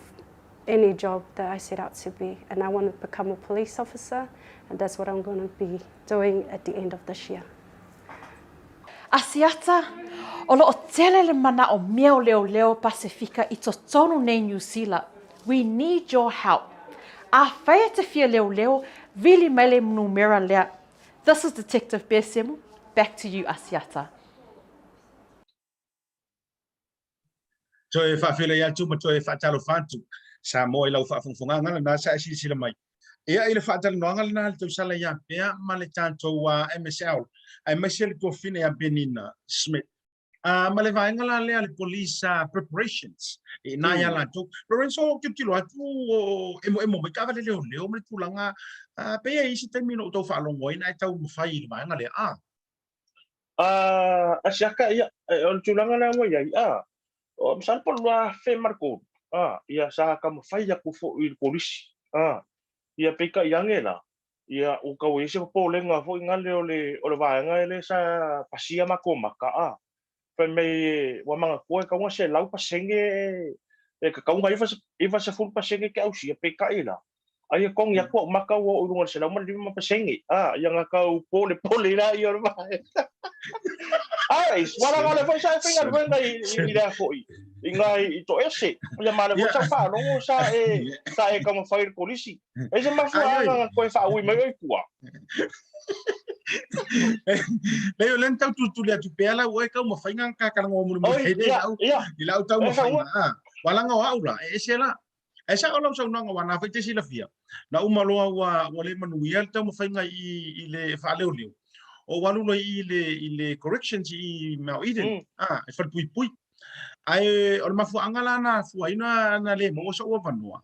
G: any job that I set out to be, and I want to become a police officer, and that's what I'm going to be doing at the end of this year.
C: Asiata, o loo tele le mana o mea o leo Pacifica I totonu nei New Zealand. We need your help. A whaia te fia leo, vili mele numera lea. This is Detective Pea Semu. Back to you, Asiata.
A: Toe whawhile ia tu ma toe whaatalo whantu. Samoa I lau whaafungfunganga na sa sila mai. Ia I le whaatalo noanga na le tausala ia pea ma le tātou MSL. Ai masel ko fine a Benina Smith. Ma le vaenga la lea le police preparations. I na ia la tu. Lorenzo kitilo atu emo me kava le leo me tulanga pea isi termino tau whaalongo ina I tau mawhai I vaenga le
B: Asiaka ia o tulanga na mo ia o misal po lua fe marco ia sa ka mawhai aku fo I polisi ia peka iangela ia o ka wese po lenga fo ingale o le vaenga ele sa pasia maka fa me wa manga ko ka wa se lau pasenge e ka ka ifa sa full pasenge ka usia peka ila ai kong ya ko maka wo o ngol se lau man lima pasenge ia nga u pole la ia ba ai wala wala fa sa finga venga I la ko ingai to ese ia mala mo sa fa no sa e ka mo fire police e se ma fa nga ko fa ui me kua
A: Leo len tau tu le tu pela o ka mo fainga ka ka ngo mo hede au i lau tau mo fainga wala nga au la e se la e sa ola sa nga wana fa te sila fia na umalo wa le manuel tau mo fainga i le fa le o o walu lo i le corrections i mau iden e fa pui ai o ma fu angala na fu ina na le mo so o vanua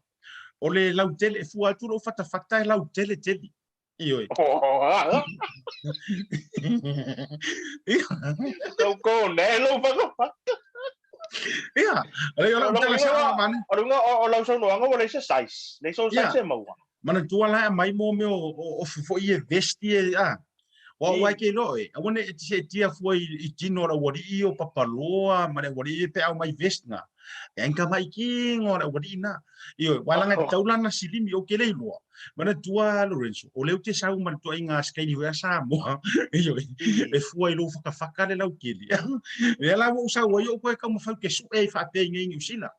A: o le lau tele fu atu lo fata lau tele io
B: ko ne lo fa
A: ia ale lau tele sa man
B: o lau so no anga wala se size le so size mo
A: mana tua la mai mo me o fo i vesti wa ke loe a wona e tia foi i tino ra wori i o papaloa ma le wori pe au mai vestna en ka mai ki ngora wori na io wala nga taulana silimi o ke le lo mana tua Lorenzo o le te sa uma to inga skai ni wa sa mo io e foi lo faka le lau ke le la wo sa wo yo ko ka mo fa ke su e fa te ngi usila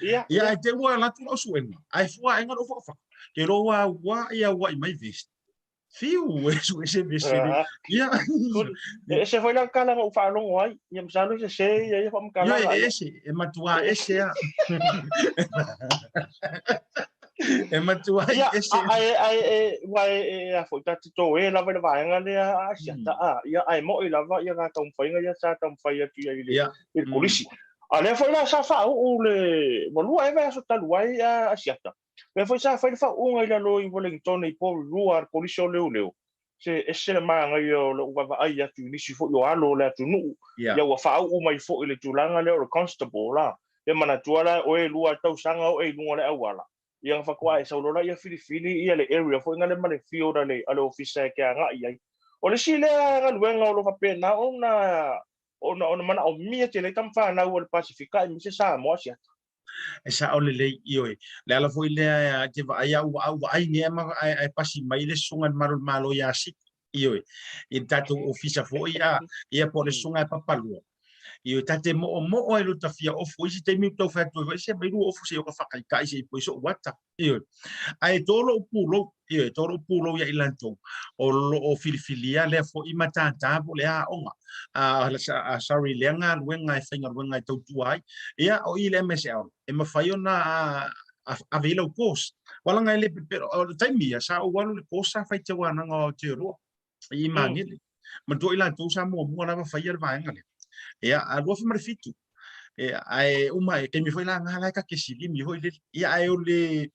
A: ia te wa la tu o suena ai foi enga o fa ke lo wa ia wa mai vest Fiu, eso ese vestido. Ya.
B: Ese foi la cala o fa long ai, ia msalo se ia fa cala.
A: Yo ese, e matua ese. E matua ese.
B: Vai a foi ta to e la vai nga le a Asiata ia ai mo i lava ia ga tom foi nga ia sa tom foi ia ile. Il polisi. Ale foi la sa fa o le Bluwave so taluai a Asiata. Me foi sa foi fa unga ila lo in Wellington i po ruar polisi o leo se ese manga yo lo va ai atu ni si fo yo alo le atu nu ya wa fa u mai fo ile tulanga le constable la e mana tuala o e lua tau sanga o e lunga le awala ia fa kwa e sa lo la ia filifili ia le area fo ngale male fio da le ale officer ke nga ia o le si le nga luenga o lo fa pena ona mana o mia te le tam fa na o le Pacifica mi se Samoa sia
A: esa ole le io le ala foi le te va ai ne ma ai pasi mai le sunga malo ya si io e tato officer foi ia po le sunga papalu io tate mo o lo tafia o foi si te mi to fa to se mai lu officer ko fa kai se po so wata io ai tolo pulo ia ilanto o filifilia le fo i matata po le a onga sorry le nga wenga e finga wenga to tuai ia o ile MSL e mafai ona a vela o cost wala nga le pero o taimia sa o walu le costa fai te wana ngo te ro i mangile ma do ilanto sa mo na mafai le vanga le ia a lo fa marfitu ai uma e mi foi la ngala ka ke sili mi hoi le ia ai o le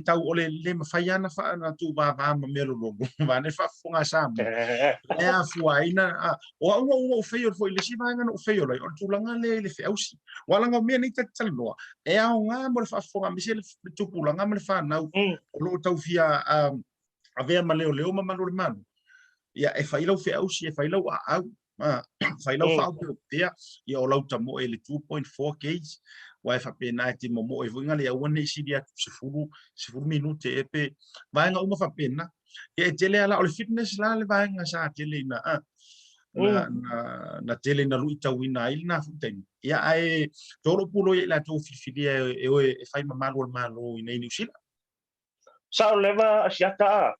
A: tau o le mafaiana fa na tu va ma melo logo va ne fa funga sa mo e a fuaina o feio foi le si va ngana o feio le o tu langa le feusi wala ngo me ni ta tsalloa e a nga mo le fa funga mi se le tu langa mo le fa na o lo tau fia a ve ma leo ma lo mano ia e fa ilo feusi e fa ilo a fai lau fau pea ia o lau tamo e le 2.4 kg wai fa pena te momo e vuinga le aua nei siri atu se furu minute e pe vaenga uma fa pena e tele ala o le fitness la le vaenga sa tele na tele na lui tauina ili na futeni ia ai toro pulo ia la tau fifilia e fai malo i nei niusila
B: sa o leva Asiata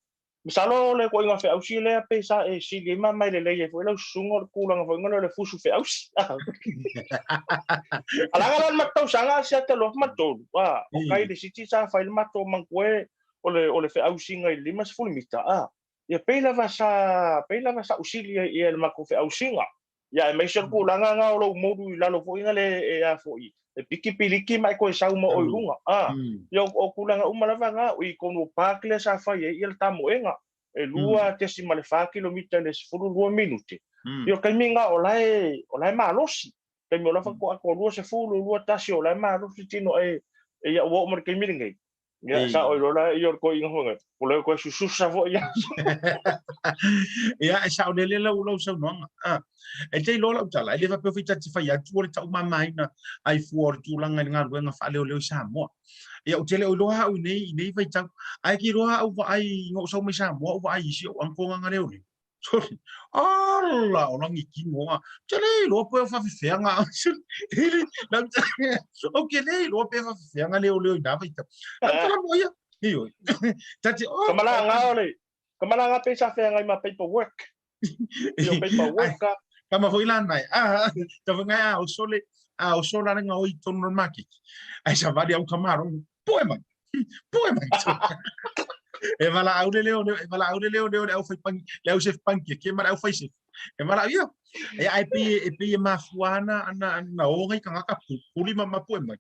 B: misalo le ko inga fe ausi le pe sa e si le mai le le foi lo sungo kulanga foi ngalo le fusu fe ausi ala ngala matau sanga sia te lo matau wa o kai de siti sa fa il matau mangwe o le fe ausi ngai lima se fulmita ia pe lava sa ausi le e le mako fe ausi nga ia me se kulanga nga o lo modu la lo foi ngale e a foi e piki piliki mai ko sa uma o lunga yo o kulanga umalava nga o i kono pakle sa fa ye il tamoenga e lua te si male fa kilomita le sfuru 2 minuti yo kai minga o lai malosi kai mo la fa ko lua se fulu lua tasi o lai malosi tino e ya wo mo kai minga ya sa o la yo ko inga honga o le ko susu sa vo ya
A: ia e sa o le lo sa no e te lo tala e va pe fita ti fa ya tu o ta mai na ai fuor tu langa nga nga fa le sa mo ia o tele o lo ha o nei vai ta ai ki ro ha o ai ngo so me sa mo o ai si o an ko nga le o sorry alla o langi ki mo tele lo pe fa fe nga ele o ke le lo pe fa fe nga le o na vai ta ta mo ia io tati
B: kamala nga ole Kamala nga pe sa fe ngai ma paperwork. Yo paperwork ka.
A: Kama foi lan mai. Ta nga o sole nga oi tono maki. Ai sa vale au kamaro. Poema. E mala au le leo au foi pang leo chef pang ke mara au foi chef. E mala ia. E ai pe ma fuana ana o ngai kanga ka puli ma poema.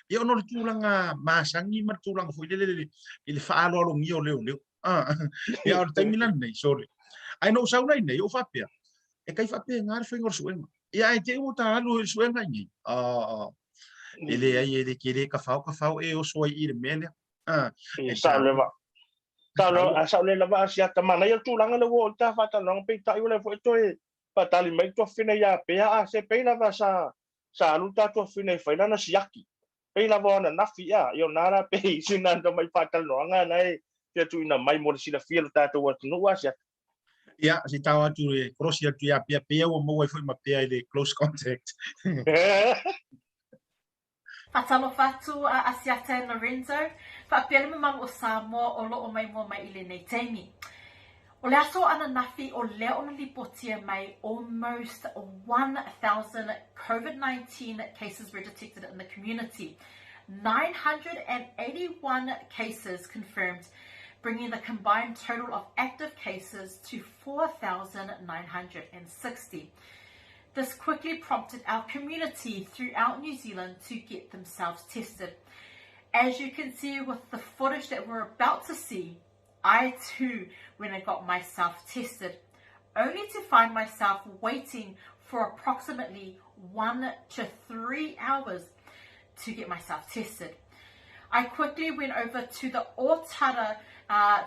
A: E ono tulanga masangi ma tulanga foi le fa lo ngio leo. E au taimilan nei sole. Ai no sauna nei o fapia. E kai fapia ngar foi ngor suenga. E ai te o ta alu suenga ni. Ele ai ele kere ka fau e o soi ir mele.
B: Sa le lava Asiata mana ia tulanga le wo ta fa ta long pe ta i le fo toi pa ta li mai to fina ia pe a se pe lava sa alu ta to fina fa na siaki pe lava na nafi ia yo nara pe sina to mai pa ta longa nai te tu ina mai mo si la fia ta to wa no Asia
A: ia si tawa tu e crosia tu ia pe o mo foi ma pe ai de close contact.
C: Fatalo fatu a Asiata and Lorenzo. Whapele me mamu o Samoa o loo mai mo mai ile nei teimi. O le aso ana nafi o lea ona lipotia mai almost 1,000 COVID-19 cases were detected in the community. 981 cases confirmed, bringing the combined total of active cases to 4,960. This quickly prompted our community throughout New Zealand to get themselves tested. As you can see with the footage that we're about to see, I too went and got myself tested, only to find myself waiting for approximately 1 to 3 hours to get myself tested. I quickly went over to the Otara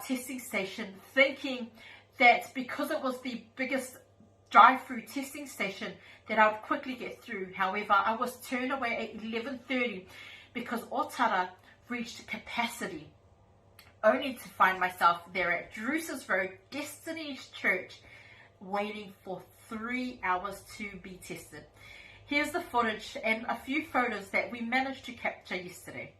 C: testing station, thinking that because it was the biggest drive-through testing station that I would quickly get through. However, I was turned away at 11:30 because Otara reached capacity, only to find myself there at Druce's Road, Destiny's Church, waiting for 3 hours to be tested. Here's the footage and a few photos that we managed to capture yesterday.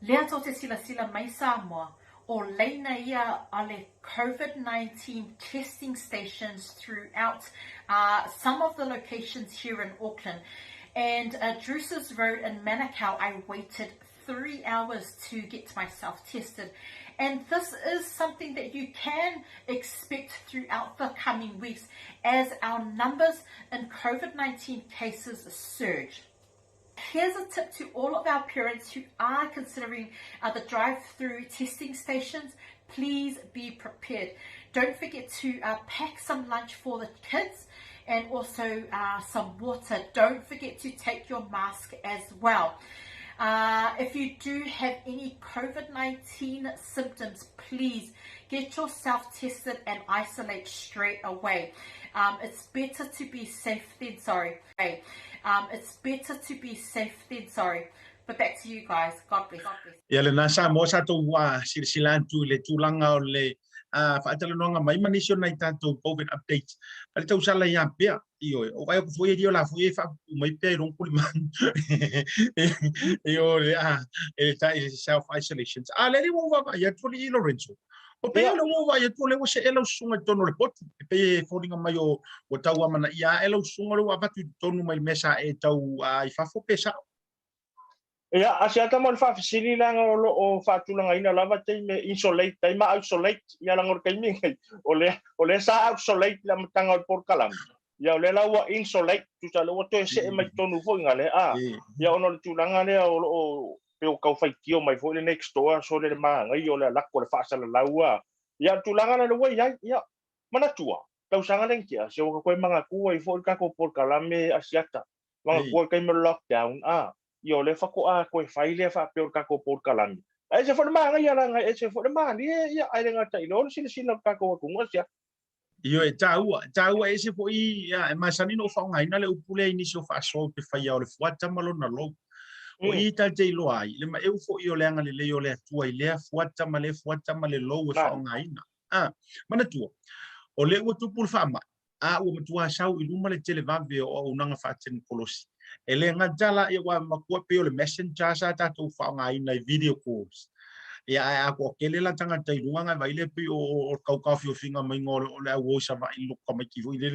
C: Lea tō te sila mai Samoa o leina ia ale COVID-19 testing stations throughout some of the locations here in Auckland. And Druce's Road in Manukau, I waited 3 hours to get myself tested. And this is something that you can expect throughout the coming weeks as our numbers in COVID-19 cases surge. Here's a tip to all of our parents who are considering the drive-through testing stations. Please be prepared. Don't forget to pack some lunch for the kids and also some water. Don't forget to take your mask as well. If you do have any COVID-19 symptoms, please get yourself tested and isolate straight away. It's better to be safe than sorry. It's better to be safe than sorry. But back to you guys. God bless.
A: Ya le nasa mo sa to wa silsilantu le tulanga o le faatala no nga mai manisio na itato COVID update. Ale tau sala ya pea io o kai ko foi dio la foi fa mai pe ron kuliman. Io le self isolations. Le mo va ya tuli Lorenzo. O pe le mo va ya tuli o se elo sunga tono le pot. Pe foringa mai o tau mana ia elo sunga lo va tu tonu mai mesa e tau ai fa fo pesa.
B: Ia Asiata mo fa fisili lang o fa tulanga ina lava te me insulate te ma isolate ia lang or kai mi ole sa isolate la matanga por kalam ia ole la wa insulate tu sa lo to se mai tonu fo ngale ia ono tulanga le o pe o kau fai tio mai fo le next door so le ma ngai ole la ko le fa sa la laua ia tulanga le wa ia mana tua tau sanga le kia se o ko manga ku ai fo ka ko por kalam me Asiata wang ko kai mo lockdown yo le fa ko ko fai le fa pe ka ko por kalami ai se fo ma nga ya la nga e se fo ma ni ya ai nga tai lo sila ka ko ku ngosia
A: io e taua ese po ia e masani no fa ngai na le upule ini so fa so te fa ia o le fuata malo na lo o i ta te lo ai le ma eu fo io le anga le io le tua i le fuata ma le lo e fa ngai na mana tu o le o tu pul fa ma o tua sau i luma le tele vave o unanga fa ten kolosi e le ngajala e wa makua pe o le messenger sa ta tu fa ngai na video calls ia ko kele la tanga tai luanga vai le pi o kau fio finga mai ngol o le wo sa vai lu ko mai ki vo ile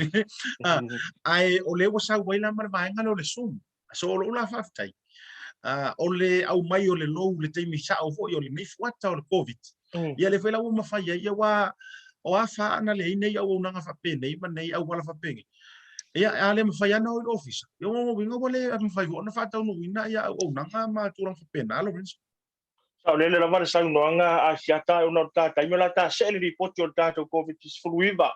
A: ai o le wo sa vai la mar vai ngalo le sum so o la fa tai o le au mai o le lo le te mi sa o fo o le mi fuata o le covid ia le fela wo ma fa ia wa o afa na le ine ia o nanga fa pe nei ma nei au wala fa pe ia ale ma fa ia no office yo mo winga wale ma fa o na fa tau no ina ia o nanga ma tu ran fa pe na lo
B: Sa le la vale sa no nga Asiata o no ta me la ta se le report o ta to covid is fluiva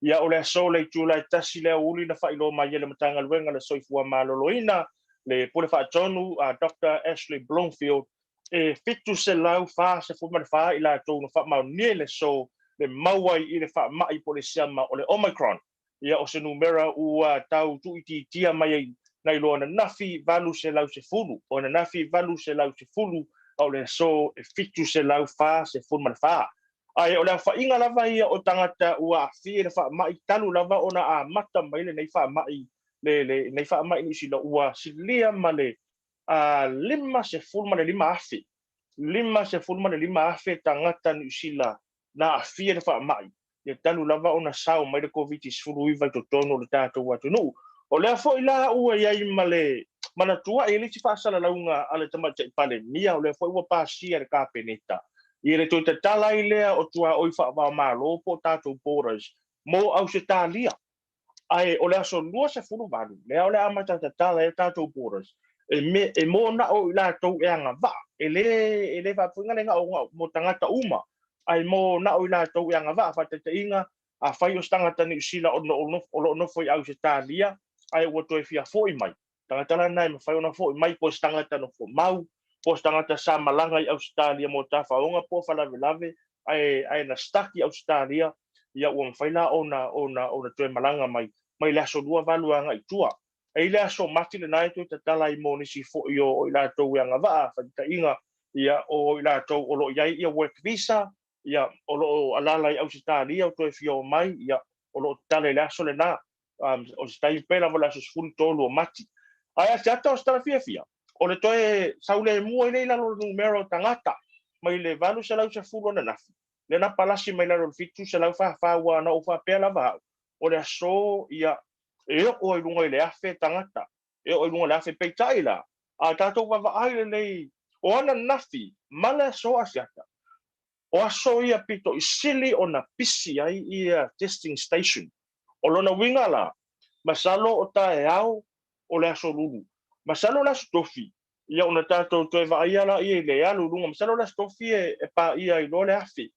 B: ia o le so le tu la ta si le uli na fa ilo mai le matanga luenga le soifua maloloina le pole fa tonu Dr. Ashley Bloomfield e fitu se lau fa se fu ma fa ila to no fa ma ni le so le maua i le fa mai pole siama o le Omicron ia o se numera u tau tu iti tia mai na ilo na nafi valu se lau se fulu o na nafi valu se lau se fulu o le so e fitu se lau fa se fulman fa ai o le fa inga lava ia o tangata ua fi le fa mai talu lava ona a mata mai le nei fa mai le nei fa mai ni sila ua silia male lima se fulman lima afi tangata ni sila na afi le fa mai le talu lava ona sao mai le covid is fulu iva to tono le tato wa to no o le fo ila ua ia male mana tua e le fa sala launga ale tama te pale mia o le foi wa pasia le kapeneta i le to te tala ile o tua o fa va malo po tato boras mo au se talia ai o le aso lua se fulu valu le o le amata te tala e tato boras e mo na o ila to e anga va ele va funga le nga o mo tangata uma ai mo na o ila to e anga va fa te inga a fai o stangata ni sila o no foi au se talia ai o to e fia foi mai tangata nai ma fai ona fo mai po tangata no fo mau po tangata sa malanga i Australia mo ta faonga po fa lave ai na staki Australia ia o fai la ona to malanga mai la so lua valuanga i tua ai la so mati le nai to tala i mo ni si fo yo i la to yanga va fa ta inga ia o i la to o lo ia work visa ia o lo alala i Australia o to fio mai ia o lo tale la so le na o stai pela vola so full tolo mati ai Asiata o stara fia o le toe saule mua i la lo numero tangata mai le valu se lau se fulo na nafi le na palasi mai la lo fitu se lau fa wa na o fa pela va o le so ia e o i lunga i le afe tangata e o i lunga le afe peitaila a tato va ai le nei o ana nafi mala so Asiata o aso ia pito i sili o na pisi ai ia testing station o lona wingala masalo o ta e au o le aso lulu masalo la stofi ia ona tato to va ia la ia le alu lunga masalo la stofi e pa ia i lo le afi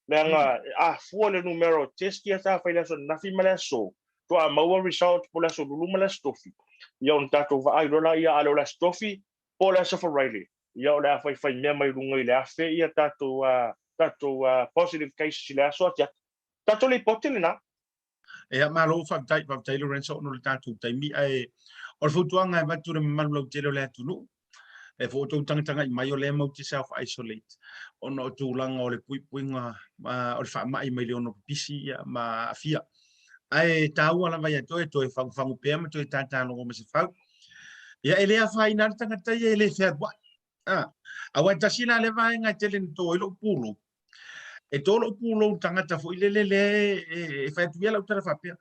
B: le anga a fu le numero test ia ta fa so na fi mala so to a Maua result po la so lulu mala stofi ia ona tato va ai lo la ia alo la stofi po la so for really ia ona fa fa me mai lunga i le afi ia tato positive case le aso tato le potelina
A: e malo fa tai Lorenzo no le tato tai mi ai o le futuanga va tu le malu te le tunu e foto tanga mai o le mo te self isolate ono tu langa o le puinga o le fa mai le ono pisi ma afia ai tau ala vai to e fangu pe ma to tata no mo se fa ia ele a fa ina tanga tai ele fe ba a ta sina le vai nga tele to lo pulo e tolo pulo tanga ta fo ile e fa tu la utra fa pe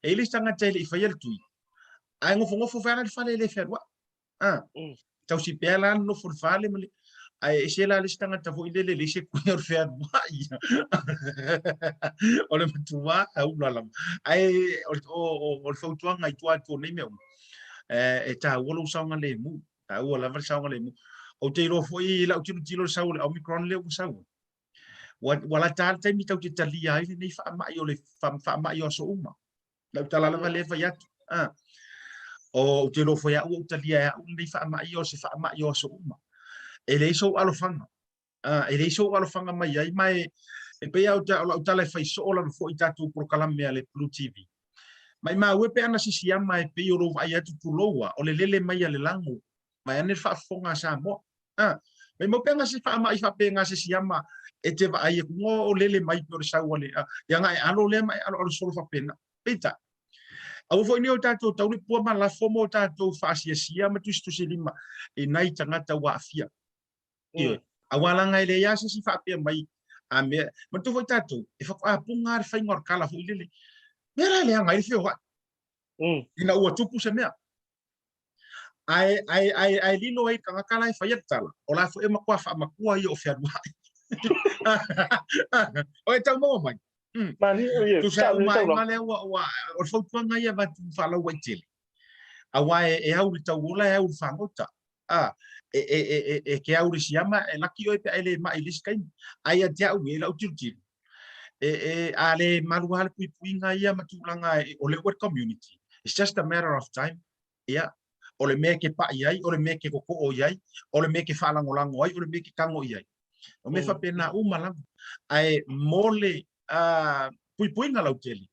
A: ele tanga tele fa yel tu ai ngofo fa na fa le fe ba tau si pela no furfale mali ai se la lista ngata fo ile le se kuer fe mai ole tua au la ai o fo tua ngai tua to nei me e ta wo lo sa ngale mu ta wo la va sa ngale mu o te lo fo i la tilo sa o Omicron le u sa wala tal te mi tau te talia ai nei fa mai o le fa mai o so uma la tala la le fa ya o te lo foi a o talia o nei fa mai o se fa mai o so uma ele so alofanga ele so alofanga mai ai mai e pe au ta le fai so la fo ita tu pro kalamea le BluTV mai ma we pe ana sisi ama e pe o lo vai atu tu loa o le lele mai le lango mai ane fa fonga Samoa mai mo pe nga si fa mai fa pe nga sisi ama e te va ai ngo o lele mai por sa wale ya nga alo le mai alo so fa pena pita au foi ni o tatou tau ni pua ma la fomo tatou faasia ma tu se lima e nai tangata wa afia io awala ngai le ya si fa pe mai a me ma tu foi tatou e fa a punga fa ngor kala fu lele mera le ngai fio wa ina o tupu se mea ai lino ai kanga kala fa yetala o la fu e ma kwa fa ma kwa io fia wa o e tau mo mai
B: Mani
A: tu sa mai male wa o fo panga ia va tu fa la waitel awa e au tau ola e au fa ngota e ke au ri siama e laki o pe ele mai liskai ai a dia u e la utility ale malual puinga ia matulanga o le word community it's just a matter of time o le me ke pa iai o le me ke koko o iai o le me ke fa langolango ai o le me ke kango iai o me fa pena umala ai mole puinga la uteli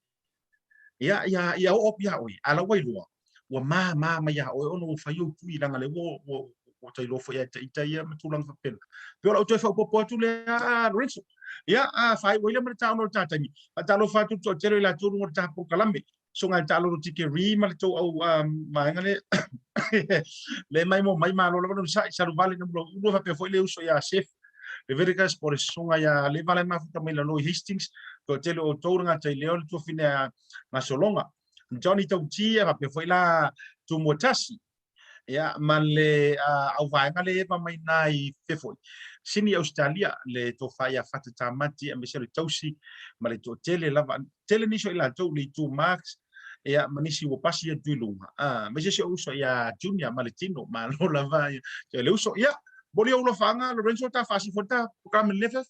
A: ia o pia oi ala wailua wa ma ya o no fa yo tu ilanga le wo tai lo foi ita ia matulanga fa pena pe o to fa popo tu le Lorenzo fai o ile ma ta no ta tani ta lo fa tu to tero la tu no ta po kalambe so ngal ta lo tike ri ma to au ma ngale le mai mo mai ma lo no sa lu vale no fa pe foi le uso ya chef le veritas por songa ya le vale ma futa mai lo Hastings to telo o to nga tai le to fina na solonga Johnny Tautai A'e pe foi la tu motasi male au vai ngale pa mai nai fe foi sini Australia le to fai a fata tamati a mesele tausi male to tele lava tele ni so ila to li tu max manisi wo pasi e tuilunga mese se uso ya junior maletino ma lo lava le uso boli o lo fanga Lorenzo ta fasi fota programa lefe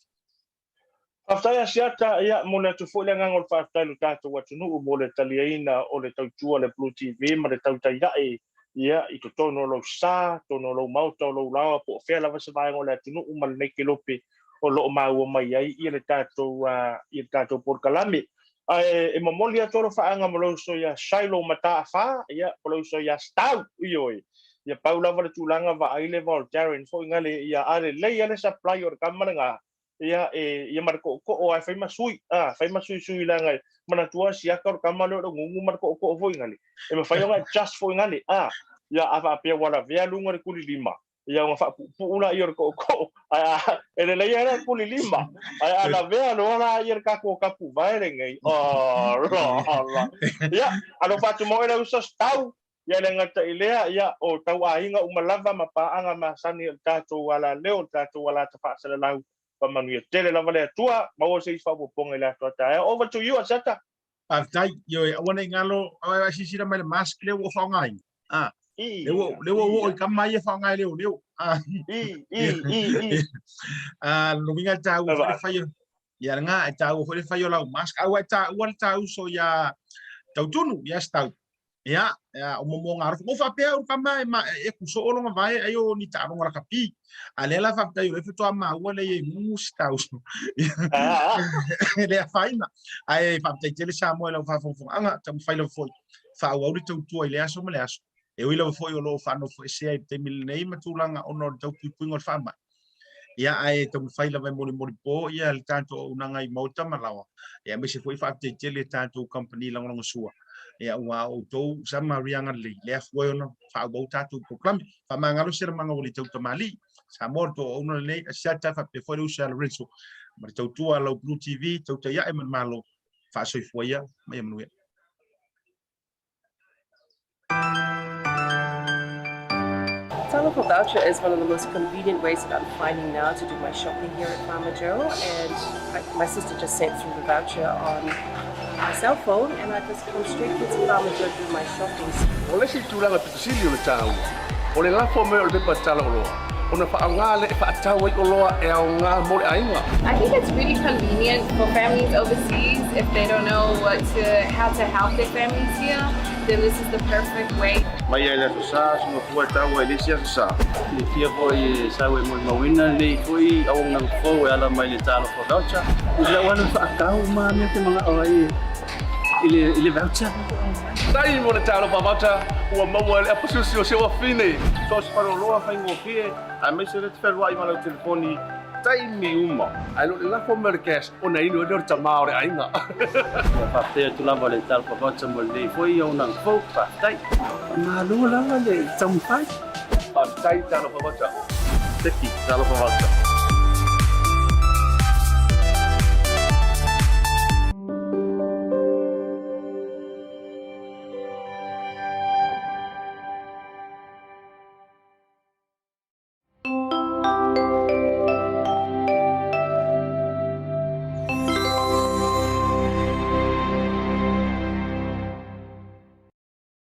B: Aftai Asiata mona tu fo le ngangol fa aftai lu tatu watu nu mo le taliaina o le tautua le BluTV ma le Tautai A'e i to tono lo sa tono lo Maota lo lawa po fe lava se vai ngol atu nu mal nei kilope o lo mau mai ai i le tatu por kalame e mamoli a toro fa anga mo lo so ya Shiloh mata fa po lo so ya stau ioi ia paula va tulanga va ai le vol Darren fo ngale ia ale le ia supply or kamanga ia marco o ai fai masui sui langa mana tua sia ka kamalo do ngungu marco ko fo ngale e me fai nga just fo ngale ia ava pe wala vea lunga de kuli lima ia nga fa pula ia ko ele le ia kuli lima ala vea no la ia ka ko kapu vai ngai ia alo fa tu mo ele usa stau ia le ngata ilea ia o tau ainga umalava mapaanga masani tatu wala leo tatu wala tafa sala lau pamanuia tele lava le atua maua se fa poponga le atua ta over to you Asiata
A: aftai yo wana ngalo a sisira mai mask le o fa ngai le o ka mai fa ngai le lo winga ta o fa yo ya nga ta o fa yo la mask a wa ta uso ya tautunu ya stau o mo ngar mo fa pe o kama e ku so lo vai ayo ni ta ngo la kapi alela fa ta yo le to ma o le musta uso le faina ai fa te tele Samuel fa fo anga tam fa lo foi fa o ri tu le aso me le aso e o ile foi o lo fa no foi se te mil nei matulanga ono tau puingo fa ma ai tam fa la mo po le tanto una ngai Maota malawa me se foi fa te tele tanto company la ngo sua wa o to sama rianga le foi no fa o tatu proclam fa mangalo ser manga o le tau tamali sa morto uno le Asiata fa pe foi usa Lorenzo ma tau tua lo BluTV Tautai A'e man malo fa so foi mai manu
H: Telephone voucher is one of the most convenient ways that I'm finding now to do my shopping here at Mama Joe, and my sister just sent through the voucher on my cell phone, and I just come straight to Mama Joe to do my shopping.
I: Ole si tulanga pitusili o tau. Ole la fo me o le patala o loa. Ona fa ngale fa tau o loa e o nga mo ainga.
J: I think it's really convenient for families overseas if they don't know how to help their families here.
H: then this is the perfect way.
I: Mai ai le sa so fo ta wa le sia sa.
J: Le fia foi sa we mo mawina le foi au nang fo ala mai le talo for voucher. Ila wana fa kau ma me te mga ai. Ile voucher.
I: Dai mo le talo for voucher. Ua maua le apo susio se wa fine. So se paro loa fa ngo fie. A me se le te ferwa i mala telefoni. Tai mi uma. Ai lo la fo merkes ona ino le tamao le ainga.
J: Fa te tu la vole talo for voucher mo le foi au nang fo fa tai. Ma lo la le tampai.
I: Pa tai talo for voucher. Teki talo for voucher.